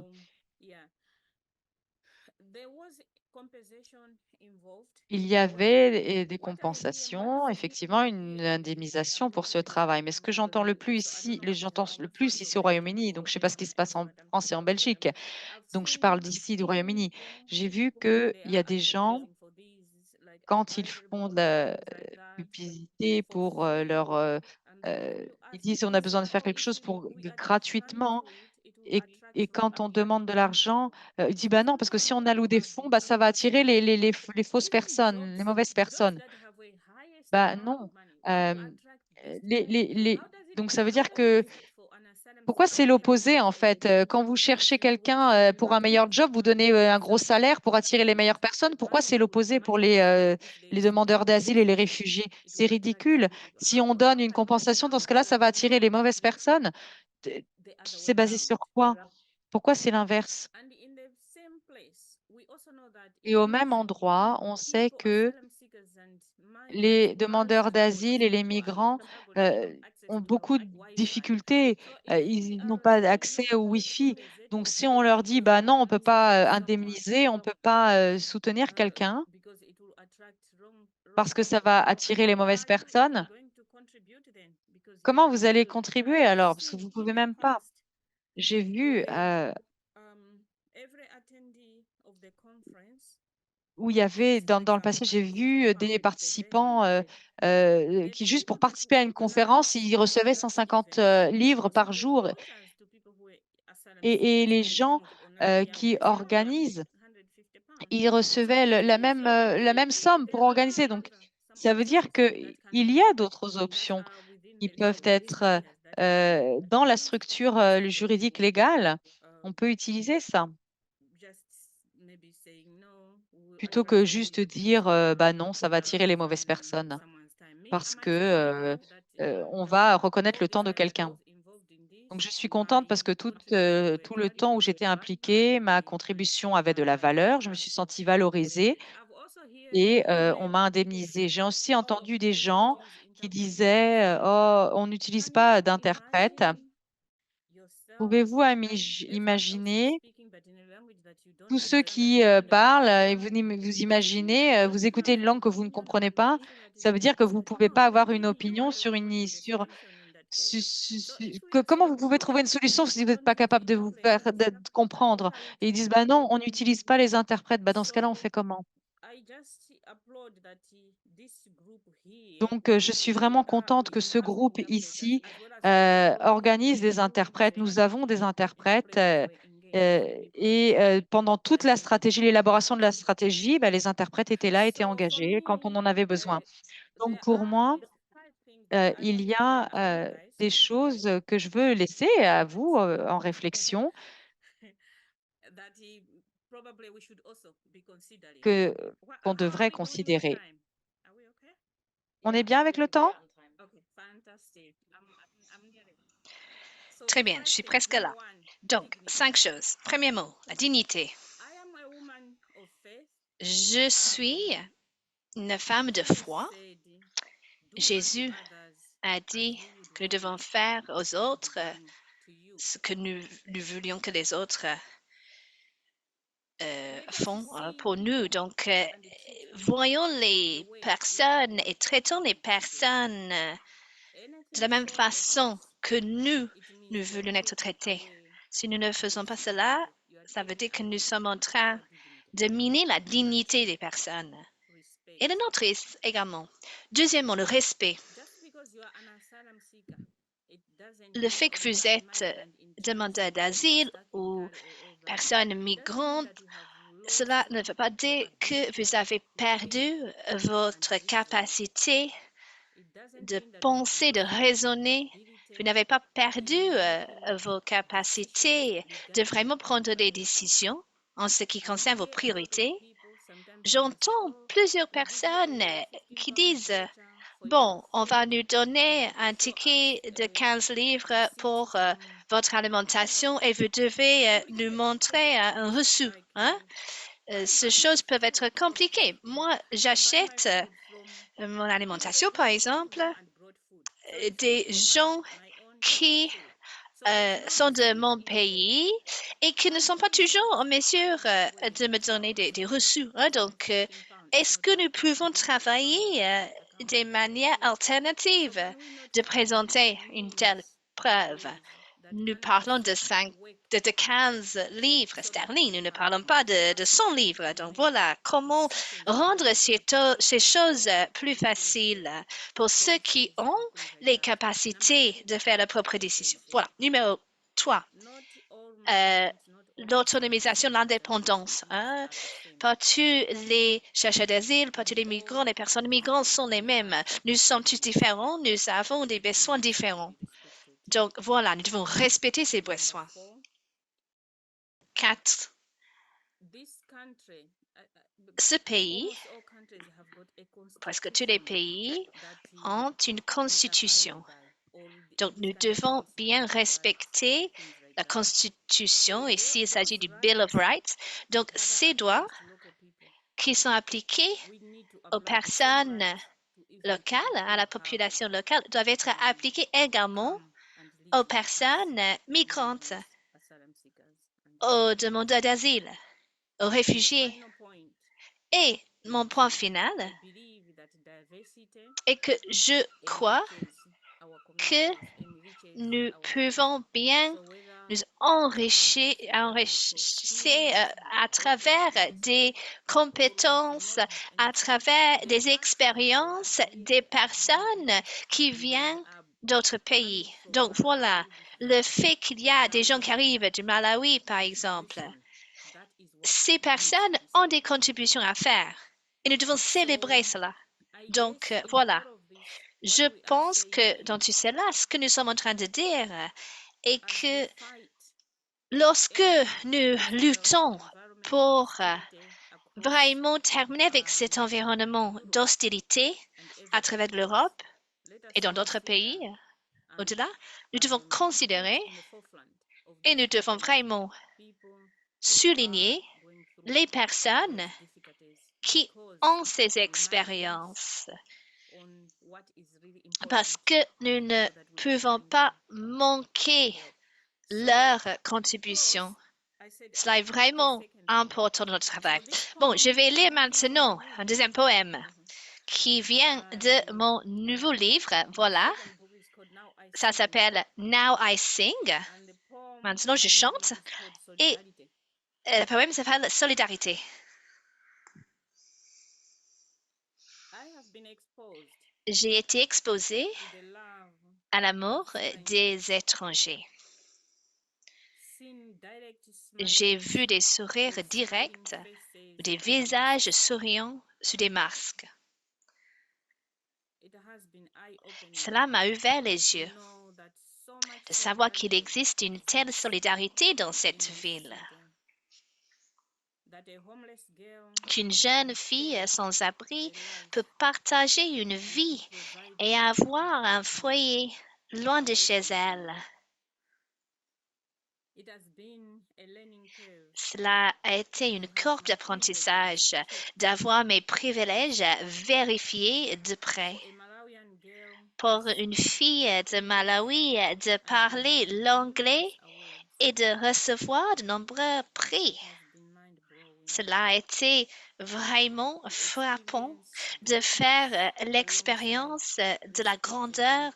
Il y avait des compensations, effectivement, une indemnisation pour ce travail. Mais ce que j'entends le plus ici, j'entends le plus ici au Royaume-Uni, donc je ne sais pas ce qui se passe en France et en Belgique, donc je parle d'ici du Royaume-Uni. J'ai vu qu'il y a des gens, quand ils font de la publicité pour ils disent on a besoin de faire quelque chose gratuitement. Et quand on demande de l'argent, il dit bah non, parce que si on alloue des fonds, bah, ça va attirer les fausses personnes, les mauvaises personnes. Bah non. Donc ça veut dire que pourquoi c'est l'opposé en fait? Quand vous cherchez quelqu'un pour un meilleur job, vous donnez un gros salaire pour attirer les meilleures personnes. Pourquoi c'est l'opposé pour les demandeurs d'asile et les réfugiés? C'est ridicule. Si on donne une compensation, dans ce cas-là, ça va attirer les mauvaises personnes. C'est basé sur quoi? Pourquoi c'est l'inverse? Et au même endroit, on sait que les demandeurs d'asile et les migrants ont beaucoup de difficultés. Ils n'ont pas accès au Wi-Fi. Donc, si on leur dit, bah non, on ne peut pas indemniser, on ne peut pas soutenir quelqu'un parce que ça va attirer les mauvaises personnes, comment vous allez contribuer alors? Parce que vous ne pouvez même pas. J'ai vu où il y avait, dans le passé, j'ai vu des participants qui, juste pour participer à une conférence, ils recevaient 150 livres par jour. Et les gens qui organisent, ils recevaient la même somme pour organiser. Donc, ça veut dire qu'il y a d'autres options qui peuvent être dans la structure juridique légale. On peut utiliser ça plutôt que juste dire bah non, ça va attirer les mauvaises personnes parce que on va reconnaître le temps de quelqu'un. Donc, je suis contente parce que tout le temps où j'étais impliquée, ma contribution avait de la valeur. Je me suis sentie valorisée et on m'a indemnisée. J'ai aussi entendu des gens qui disaient oh, on n'utilise pas d'interprète. Pouvez-vous imaginer tous ceux qui parlent et vous imaginez, vous écoutez une langue que vous ne comprenez pas, ça veut dire que vous ne pouvez pas avoir une opinion comment vous pouvez trouver une solution si vous n'êtes pas capable de vous faire de comprendre? Et ils disent, bah non, on n'utilise pas les interprètes. Bah, dans ce cas-là, on fait comment? Donc, je suis vraiment contente que ce groupe ici organise des interprètes. Nous avons des interprètes et pendant toute la stratégie, l'élaboration de la stratégie, bah, les interprètes étaient là, étaient engagés quand on en avait besoin. Donc, pour moi, il y a des choses que je veux laisser à vous en réflexion qu'on devrait considérer. On est bien avec le temps? Très bien, je suis presque là. Donc, 5 choses. Premier mot, la dignité. Je suis une femme de foi. Jésus a dit que nous devons faire aux autres ce que nous voulions que les autres font pour nous. Donc, voyons les personnes et traitons les personnes de la même façon que nous voulons être traités. Si nous ne faisons pas cela, ça veut dire que nous sommes en train de miner la dignité des personnes et la nôtre également. Deuxièmement, le respect. Le fait que vous êtes demandeur d'asile ou personne migrante, cela ne veut pas dire que vous avez perdu votre capacité de penser, de raisonner. Vous n'avez pas perdu vos capacités de vraiment prendre des décisions en ce qui concerne vos priorités. J'entends plusieurs personnes qui disent bon, on va nous donner un ticket de 15 livres pour votre alimentation et vous devez nous montrer un reçu. Hein? Ces choses peuvent être compliquées. Moi, j'achète mon alimentation, par exemple, des gens qui sont de mon pays et qui ne sont pas toujours en mesure de me donner des reçus. Hein? Donc, est-ce que nous pouvons travailler des manières alternatives de présenter une telle preuve? Nous parlons de 15 livres sterling, nous ne parlons pas de 100 livres. Donc voilà, comment rendre ces choses plus faciles pour ceux qui ont les capacités de faire leur propre décision. Voilà, numéro 3. L'autonomisation, l'indépendance. Hein? Pas tous les chercheurs d'asile, pas tous les migrants, les personnes migrantes sont les mêmes. Nous sommes tous différents, nous avons des besoins différents. Donc voilà, nous devons respecter ces besoins. 4. Ce pays, presque tous les pays, ont une constitution. Donc nous devons bien respecter la constitution. Ici, il s'agit du Bill of Rights. Donc ces droits qui sont appliqués aux personnes locales, à la population locale, doivent être appliqués également aux personnes migrantes, aux demandeurs d'asile, aux réfugiés. Et mon point final est que je crois que nous pouvons bien nous enrichir à travers des compétences, à travers des expériences des personnes qui viennent d'autres pays. Donc voilà, le fait qu'il y a des gens qui arrivent du Malawi, par exemple, ces personnes ont des contributions à faire et nous devons célébrer cela. Donc voilà, je pense que dans tout cela, ce que nous sommes en train de dire est que lorsque nous luttons pour vraiment terminer avec cet environnement d'hostilité à travers l'Europe et dans d'autres pays au-delà, nous devons considérer et nous devons vraiment souligner les personnes qui ont ces expériences parce que nous ne pouvons pas manquer leur contribution. Cela est vraiment important dans notre travail. Bon, je vais lire maintenant un deuxième poème qui vient de mon nouveau livre. Voilà, ça s'appelle Now I Sing. Maintenant, je chante. Et le poème s'appelle Solidarité. J'ai été exposée à l'amour des étrangers. J'ai vu des sourires directs, des visages souriants sous des masques. Cela m'a ouvert les yeux de savoir qu'il existe une telle solidarité dans cette ville. Qu'une jeune fille sans abri peut partager une vie et avoir un foyer loin de chez elle. Cela a été une courbe d'apprentissage d'avoir mes privilèges vérifiés de près. Pour une fille de Malawi, de parler l'anglais et de recevoir de nombreux prix. Cela a été vraiment frappant de faire l'expérience de la grandeur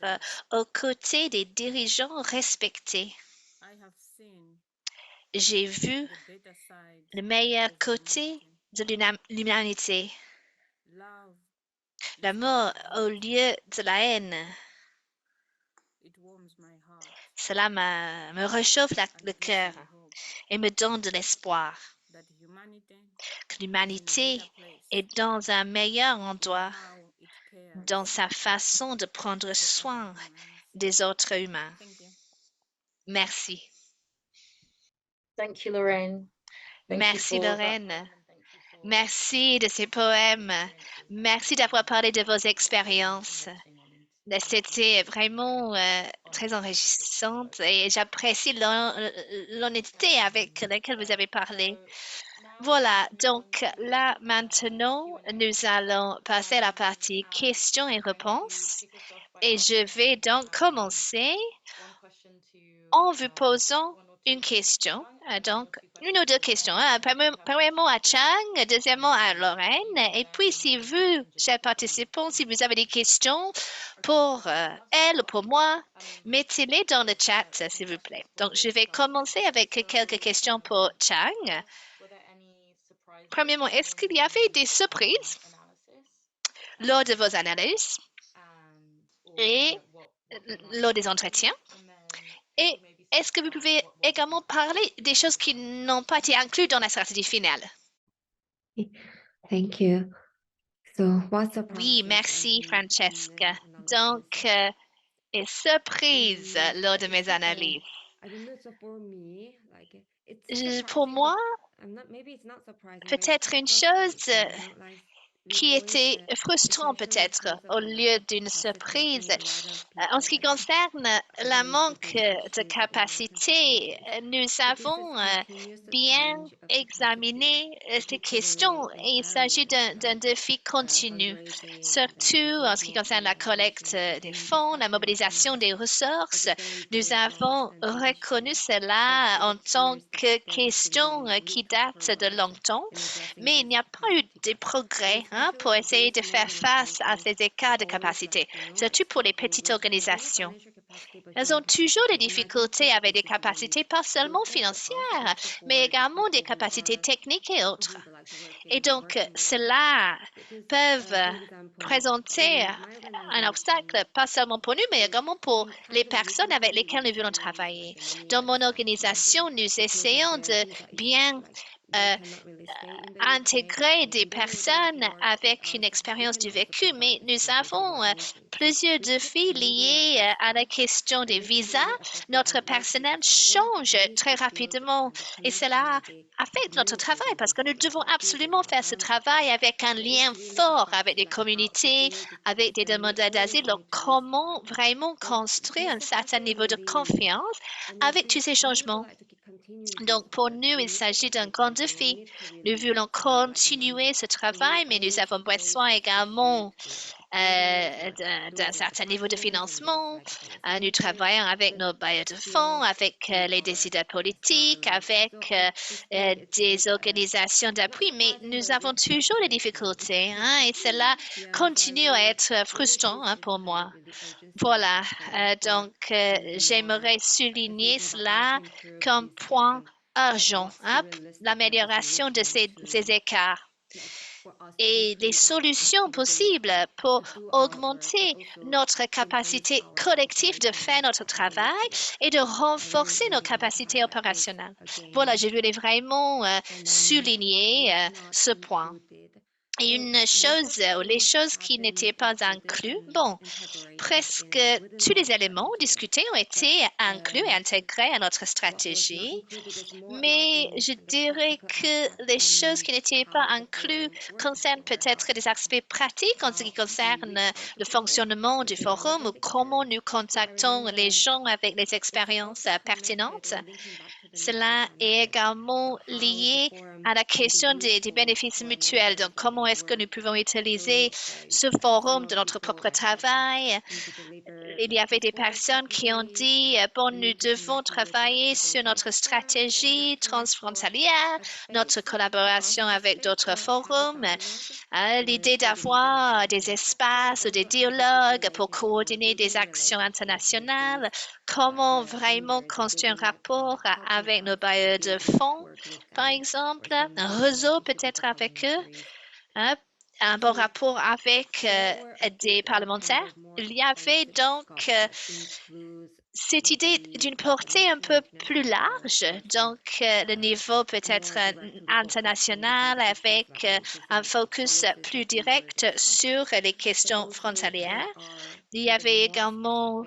aux côtés des dirigeants respectés. J'ai vu le meilleur côté de l'humanité, l'amour au lieu de la haine. Cela me réchauffe le cœur et me donne de l'espoir que l'humanité est dans un meilleur endroit dans sa façon de prendre soin des autres humains. Merci. Thank you, Lorraine. Thank you Merci, for that Lorraine. poem and thank you for Merci de ces poèmes. Merci d'avoir parlé de vos expériences. commenting on C'était vraiment très enrichissant et j'apprécie l'honnêteté avec laquelle vous avez parlé. Voilà, donc là maintenant, nous allons passer à la partie questions et réponses. Et je vais donc commencer en vous posant une question. Donc, une ou deux questions. Premièrement à Chang, deuxièmement à Lorraine. Et puis, si vous, chers participants, si vous avez des questions pour elle ou pour moi, mettez-les dans le chat, s'il vous plaît. Donc, je vais commencer avec quelques questions pour Chang. Premièrement, est-ce qu'il y avait des surprises lors de vos analyses et lors des entretiens? Et est-ce que vous pouvez également parler des choses qui n'ont pas été incluses dans la stratégie finale? Thank you. So, what surprises Oui, merci, Francesca. Donc, et surprise lors de mes analyses. Pour moi, peut-être une chose qui était frustrant peut-être au lieu d'une surprise. En ce qui concerne le manque de capacité, nous avons bien examiné ces questions et il s'agit d'un défi continu, surtout en ce qui concerne la collecte des fonds, la mobilisation des ressources. Nous avons reconnu cela en tant que question qui date de longtemps, mais il n'y a pas eu de progrès pour essayer de faire face à ces écarts de capacité, surtout pour les petites organisations. Elles ont toujours des difficultés avec des capacités pas seulement financières, mais également des capacités techniques et autres. Et donc, cela peut présenter un obstacle, pas seulement pour nous, mais également pour les personnes avec lesquelles nous voulons travailler. Dans mon organisation, nous essayons de bien intégrer des personnes avec une expérience du vécu, mais nous avons plusieurs défis liés à la question des visas. Notre personnel change très rapidement et cela affecte notre travail parce que nous devons absolument faire ce travail avec un lien fort avec les communautés, avec des demandeurs d'asile. Donc, comment vraiment construire un certain niveau de confiance avec tous ces changements? Donc, pour nous, il s'agit d'un grand défi. Nous voulons continuer ce travail, mais nous avons besoin également d'un certain niveau de financement. Nous travaillons avec nos bailleurs de fonds, avec les décideurs politiques, avec des organisations d'appui, mais nous avons toujours des difficultés et cela continue à être frustrant pour moi. Voilà, donc j'aimerais souligner cela comme point urgent, l'amélioration de ces écarts et les solutions possibles pour augmenter notre capacité collective de faire notre travail et de renforcer nos capacités opérationnelles. Voilà, je voulais vraiment souligner ce point. Et une chose, ou les choses qui n'étaient pas incluses, bon, presque tous les éléments discutés ont été inclus et intégrés à notre stratégie, mais je dirais que les choses qui n'étaient pas incluses concernent peut-être des aspects pratiques en ce qui concerne le fonctionnement du forum ou comment nous contactons les gens avec les expériences pertinentes. Cela est également lié à la question des bénéfices mutuels. Donc, comment comment est-ce que nous pouvons utiliser ce forum de notre propre travail. Il y avait des personnes qui ont dit, bon, nous devons travailler sur notre stratégie transfrontalière, notre collaboration avec d'autres forums, l'idée d'avoir des espaces, des dialogues pour coordonner des actions internationales, comment vraiment construire un rapport avec nos bailleurs de fonds, par exemple, un réseau peut-être avec eux, un bon rapport avec des parlementaires. Il y avait donc cette idée d'une portée un peu plus large, donc le niveau peut-être international avec un focus plus direct sur les questions frontalières. Il y avait également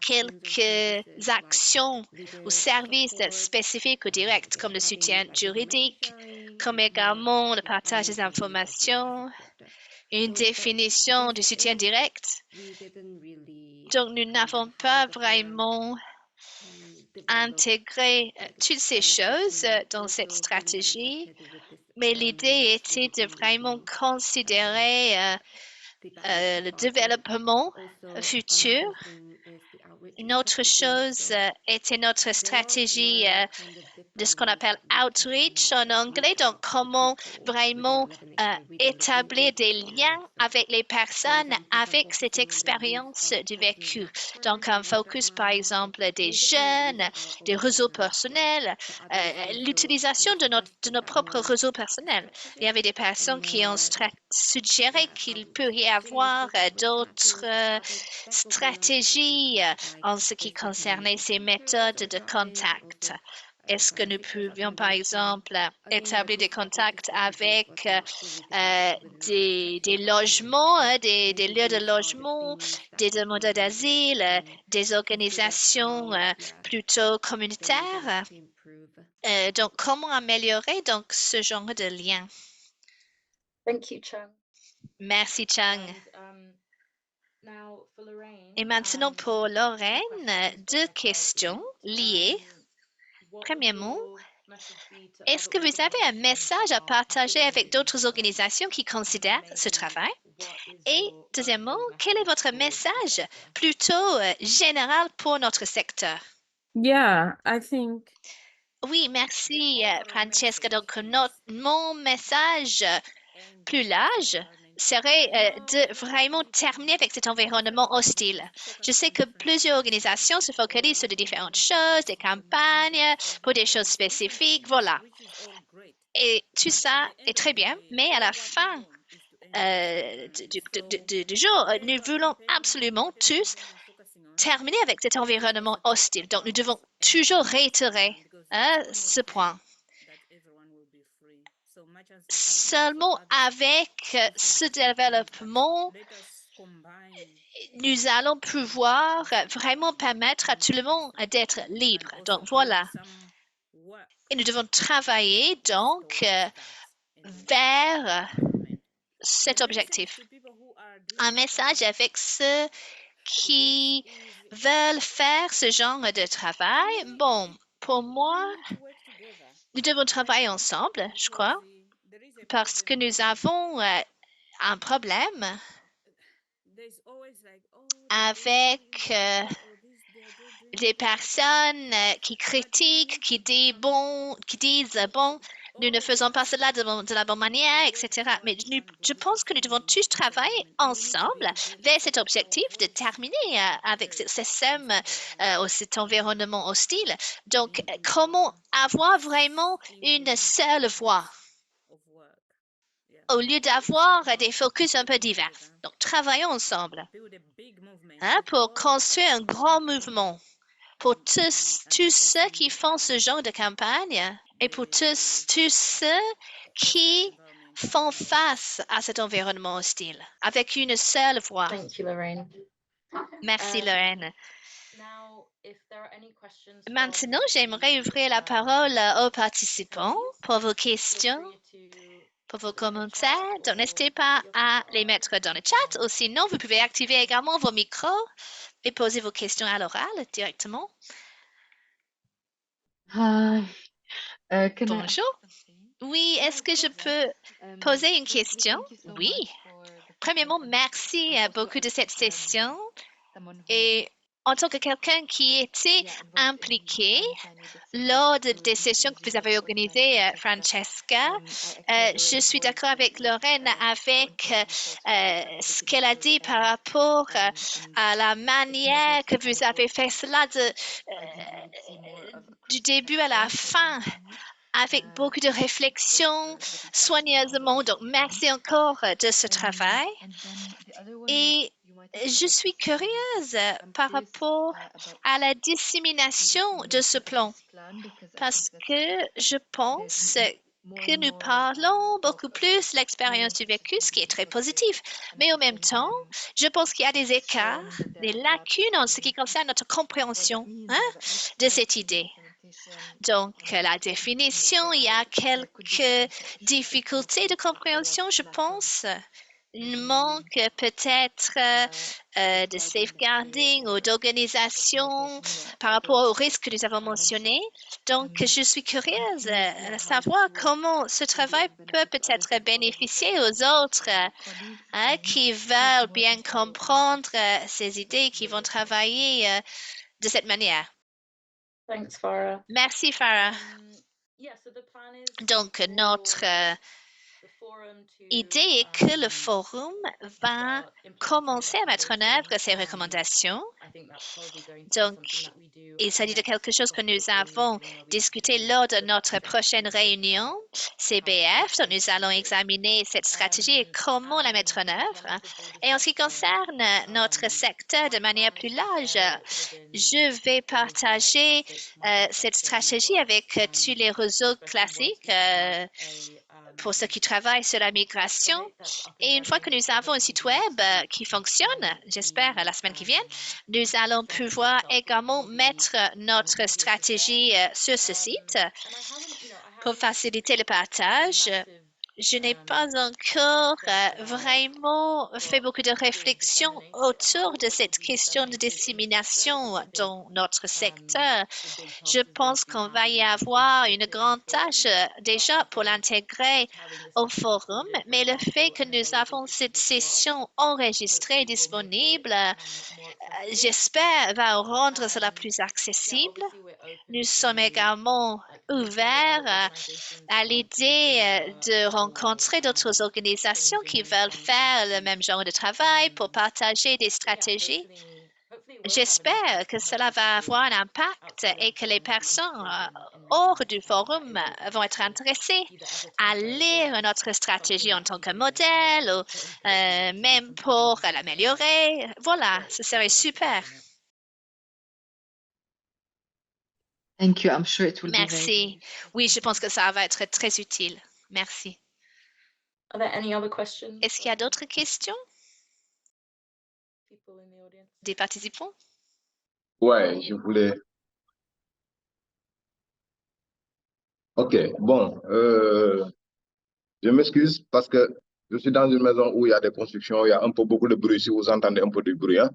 quelques actions ou services spécifiques ou directs comme le soutien juridique, comme également le partage des informations, une définition du soutien direct. Donc, nous n'avons pas vraiment intégré toutes ces choses dans cette stratégie, mais l'idée était de vraiment considérer le développement futur. Une autre chose était notre stratégie de ce qu'on appelle outreach en anglais, donc comment vraiment établir des liens avec les personnes avec cette expérience du vécu. Donc, un focus, par exemple, des jeunes, des réseaux personnels, l'utilisation de nos propres réseaux personnels. Il y avait des personnes qui ont suggéré qu'il peut y avoir d'autres stratégies en ce qui concernait ces méthodes de contact. Est-ce que nous pouvions, par exemple, établir des contacts avec des logements, des lieux de logement, des demandeurs d'asile, des organisations plutôt communautaires? Donc, comment améliorer donc ce genre de lien? Thank you, Chang. Merci, Chang. Et maintenant, pour Lorraine, deux questions liées. Premièrement, est-ce que vous avez un message à partager avec d'autres organisations qui considèrent ce travail? Et deuxièmement, quel est votre message plutôt général pour notre secteur? Yeah, I think Oui, merci, Francesca. Donc, mon message plus large serait de vraiment terminer avec cet environnement hostile. Je sais que plusieurs organisations se focalisent sur de différentes choses, des campagnes pour des choses spécifiques, voilà. Et tout ça est très bien, mais à la fin du jour, nous voulons absolument tous terminer avec cet environnement hostile. Donc, nous devons toujours réitérer ce point. Seulement avec ce développement, nous allons pouvoir vraiment permettre à tout le monde d'être libre. Donc, voilà. Et nous devons travailler donc vers cet objectif. Un message avec ceux qui veulent faire ce genre de travail. Bon, pour moi, nous devons travailler ensemble, je crois, parce que nous avons un problème avec des personnes qui critiquent, qui disent, bon, nous ne faisons pas cela de la bonne manière, etc. Mais je pense que nous devons tous travailler ensemble vers cet objectif de terminer avec ce système ou cet environnement hostile. Donc, comment avoir vraiment une seule voix au lieu d'avoir des focus un peu divers. Donc, travaillons ensemble pour construire un grand mouvement pour tous ceux qui font ce genre de campagne et pour tous ceux qui font face à cet environnement hostile avec une seule voix. Thank you, Lorraine. Merci, Lorraine. Maintenant, j'aimerais ouvrir la parole aux participants pour vos questions, pour vos commentaires. Donc, n'hésitez pas à les mettre dans le chat ou sinon, vous pouvez activer également vos micros et poser vos questions à l'oral directement. Hi. Can I Bonjour. Oui, est-ce que je peux poser une question? Oui. Premièrement, merci beaucoup de cette session. Et en tant que quelqu'un qui était impliqué lors des sessions que vous avez organisées, Francesca, je suis d'accord avec Lorraine avec ce qu'elle a dit par rapport à la manière que vous avez fait cela du début à la fin, avec beaucoup de réflexion, soigneusement. Donc, merci encore de ce travail. Et je suis curieuse par rapport à la dissémination de ce plan, parce que je pense que nous parlons beaucoup plus de l'expérience du vécu, ce qui est très positif. Mais en même temps, je pense qu'il y a des écarts, des lacunes en ce qui concerne notre compréhension de cette idée. Donc, la définition, il y a quelques difficultés de compréhension, je pense. Il manque peut-être de safeguarding ou d'organisation par rapport aux risques que nous avons mentionnés. Donc, je suis curieuse de savoir comment ce travail peut peut-être bénéficier aux autres qui veulent bien comprendre ces idées, qui vont travailler de cette manière. Thanks, Farah. Merci, Farah. Yeah, so the plan is Donc, for notre the forum to, idée est que le forum va start implementing commencer à mettre en œuvre ces recommendations. recommandations. I think that's probably going to be Donc, something that we do il at the s'agit de next quelque chose que nous couple of board avons meeting where we discuté can lors de look notre at prochaine réunion CBF. Donc, nous allons examiner cette stratégie et comment la mettre en œuvre. Et en ce qui concerne notre secteur de manière plus large, je vais partager cette stratégie avec tous les réseaux classiques pour ceux qui travaillent sur la migration. Et une fois que nous avons un site web qui fonctionne, j'espère la semaine qui vient, nous allons pouvoir également mettre notre stratégie sur ce site pour faciliter le partage. Je n'ai pas encore vraiment fait beaucoup de réflexions autour de cette question de dissémination dans notre secteur. Je pense qu'on va y avoir une grande tâche déjà pour l'intégrer au forum, mais le fait que nous avons cette session enregistrée disponible, j'espère, va rendre cela plus accessible. Nous sommes également ouverts à l'idée de rencontrer d'autres organisations qui veulent faire le même genre de travail pour partager des stratégies. J'espère que cela va avoir un impact et que les personnes hors du forum vont être intéressées à lire notre stratégie en tant que modèle ou même pour l'améliorer. Voilà, ce serait super. Thank you. I'm sure it will be very Merci. Oui, je pense que ça va être très utile. Merci. Are there any other questions? Est-ce qu'il y a d'autres questions People in the audience? des participants? Ouais, je voulais. Ok, bon, je m'excuse parce que je suis dans une maison où il y a des constructions, il y a un peu beaucoup de bruit, si vous entendez un peu de bruit. Hein.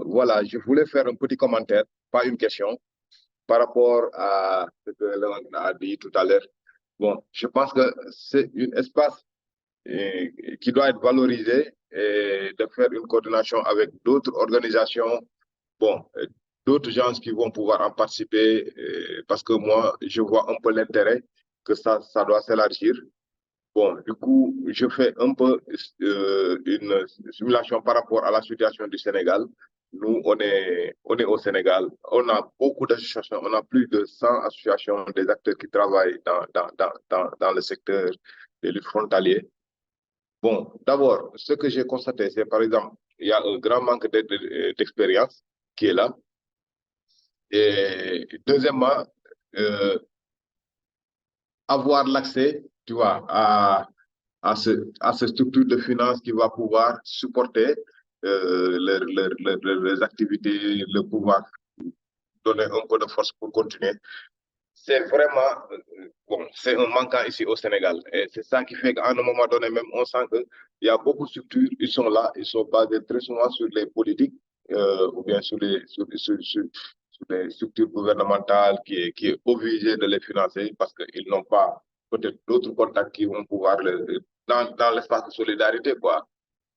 Voilà, je voulais faire un petit commentaire, pas une question, par rapport à ce que Léon a dit tout à l'heure. Bon, je pense que c'est un espace qui doit être valorisé et de faire une coordination avec d'autres organisations, bon, d'autres gens qui vont pouvoir en participer, parce que moi, je vois un peu l'intérêt que ça doit s'élargir. Bon, du coup, je fais un peu une simulation par rapport à la situation du Sénégal. Nous, on est au Sénégal. On a beaucoup d'associations. On a plus de 100 associations des acteurs qui travaillent dans le secteur des luttes frontaliers. Bon, d'abord, ce que j'ai constaté, c'est par exemple, il y a un grand manque d'expérience qui est là. Et deuxièmement, avoir l'accès, tu vois, à ce structure de finance qui va pouvoir supporter les activités, le pouvoir donner un peu de force pour continuer. C'est vraiment, bon, c'est un manquant ici au Sénégal. Et c'est ça qui fait qu'à un moment donné, même, on sent qu'il y a beaucoup de structures, ils sont là, ils sont basés très souvent sur les politiques ou bien sur les structures gouvernementales qui est obligé de les financer parce qu'ils n'ont pas peut-être d'autres contacts qui vont pouvoir, dans l'espace de solidarité, quoi,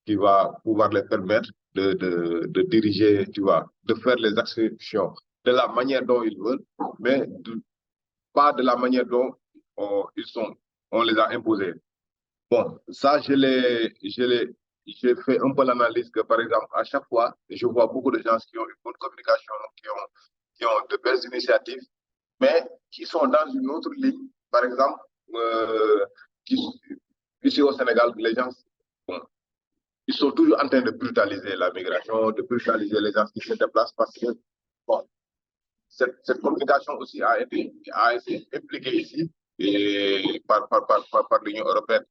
qui va pouvoir les permettre de diriger, tu vois, de faire les actions de la manière dont ils veulent, mais pas de la manière dont on les a imposés. Bon, ça, j'ai fait un peu l'analyse que, par exemple, à chaque fois, je vois beaucoup de gens qui ont une bonne communication, qui ont de belles initiatives, mais qui sont dans une autre ligne. Par exemple, ici au Sénégal, les gens, bon, ils sont toujours en train de brutaliser la migration, de brutaliser les gens qui se déplacent parce que, bon, cette communication aussi a été impliquée ici et par l'Union européenne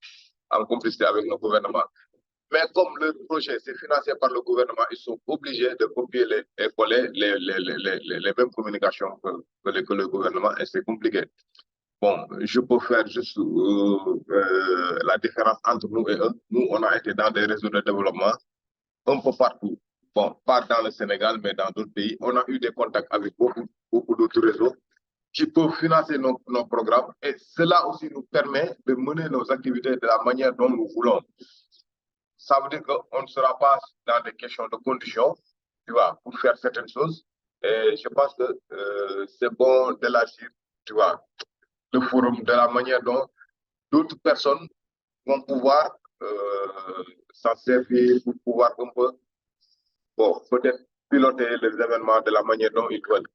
en complicité avec nos gouvernements. Mais comme le projet c'est financé par le gouvernement, ils sont obligés de copier et coller les mêmes communications que le gouvernement et c'est compliqué. Bon, je peux faire juste la différence entre nous et eux. Nous, on a été dans des réseaux de développement un peu partout. Bon, pas dans le Sénégal, mais dans d'autres pays. On a eu des contacts avec beaucoup d'autres réseaux qui peuvent financer nos programmes et cela aussi nous permet de mener nos activités de la manière dont nous voulons. Ça veut dire qu'on ne sera pas dans des questions de conditions, tu vois, pour faire certaines choses. Et je pense que c'est bon d'élargir, tu vois, le forum de la manière dont d'autres personnes vont pouvoir s'en servir pour pouvoir un peu, bon, peut-être piloter les événements de la manière dont ils veulent.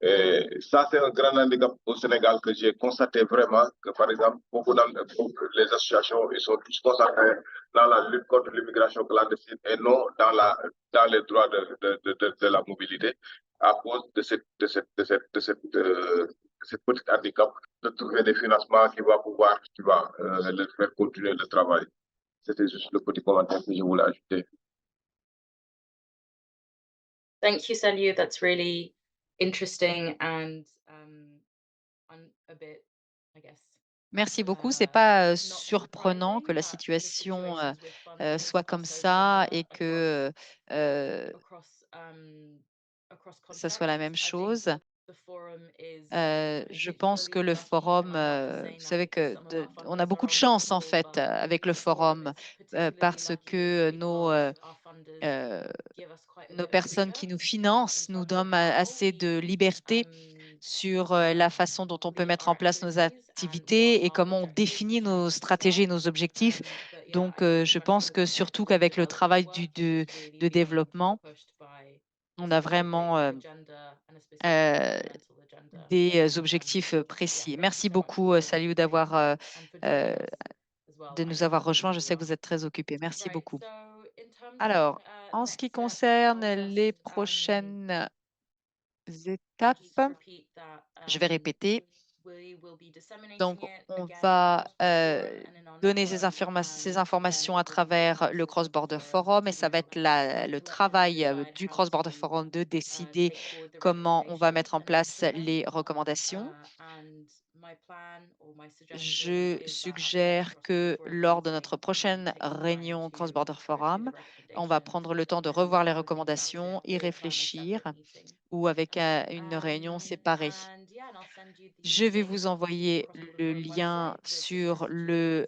Et ça, c'est un grand handicap au Sénégal que j'ai constaté vraiment que, par exemple, beaucoup les associations, ils sont tous concentrés dans la lutte contre l'immigration clandestine et non dans les droits de la mobilité à cause de cette petite handicap de trouver des financements qui vont pouvoir, tu vois, les faire continuer le travail. C'était juste le petit commentaire que je voulais ajouter. Thank you, Saliu. That's really interesting and a bit, I guess. Merci beaucoup. C'est pas surprenant que la situation soit comme ça et que ça soit la même chose. Je pense que le forum, vous savez que on a beaucoup de chance en fait avec le forum parce que nos personnes qui nous financent nous donnent assez de liberté sur la façon dont on peut mettre en place nos activités et comment on définit nos stratégies et nos objectifs. Donc, je pense que surtout qu'avec le travail de développement, on a vraiment des objectifs précis. Merci beaucoup, Saliou, de nous avoir rejoints. Je sais que vous êtes très occupés. Merci beaucoup. Alors, en ce qui concerne les prochaines étapes, je vais répéter. Donc, on va donner ces informations à travers le Cross Border Forum et ça va être le travail du Cross Border Forum de décider comment on va mettre en place les recommandations. Je suggère que lors de notre prochaine réunion Cross Border Forum, on va prendre le temps de revoir les recommandations, y réfléchir ou avec une réunion séparée. Je vais vous envoyer le lien sur le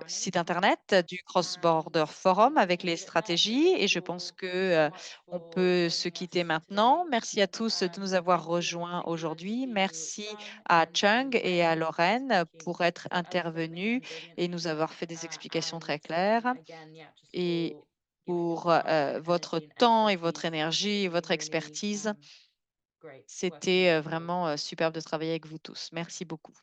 site Internet du Cross Border Forum avec les stratégies et je pense que on peut se quitter maintenant. Merci à tous de nous avoir rejoints aujourd'hui. Merci à Chung et à Lorraine pour être intervenus et nous avoir fait des explications très claires et pour votre temps et votre énergie et votre expertise. C'était vraiment superbe de travailler avec vous tous. Merci beaucoup.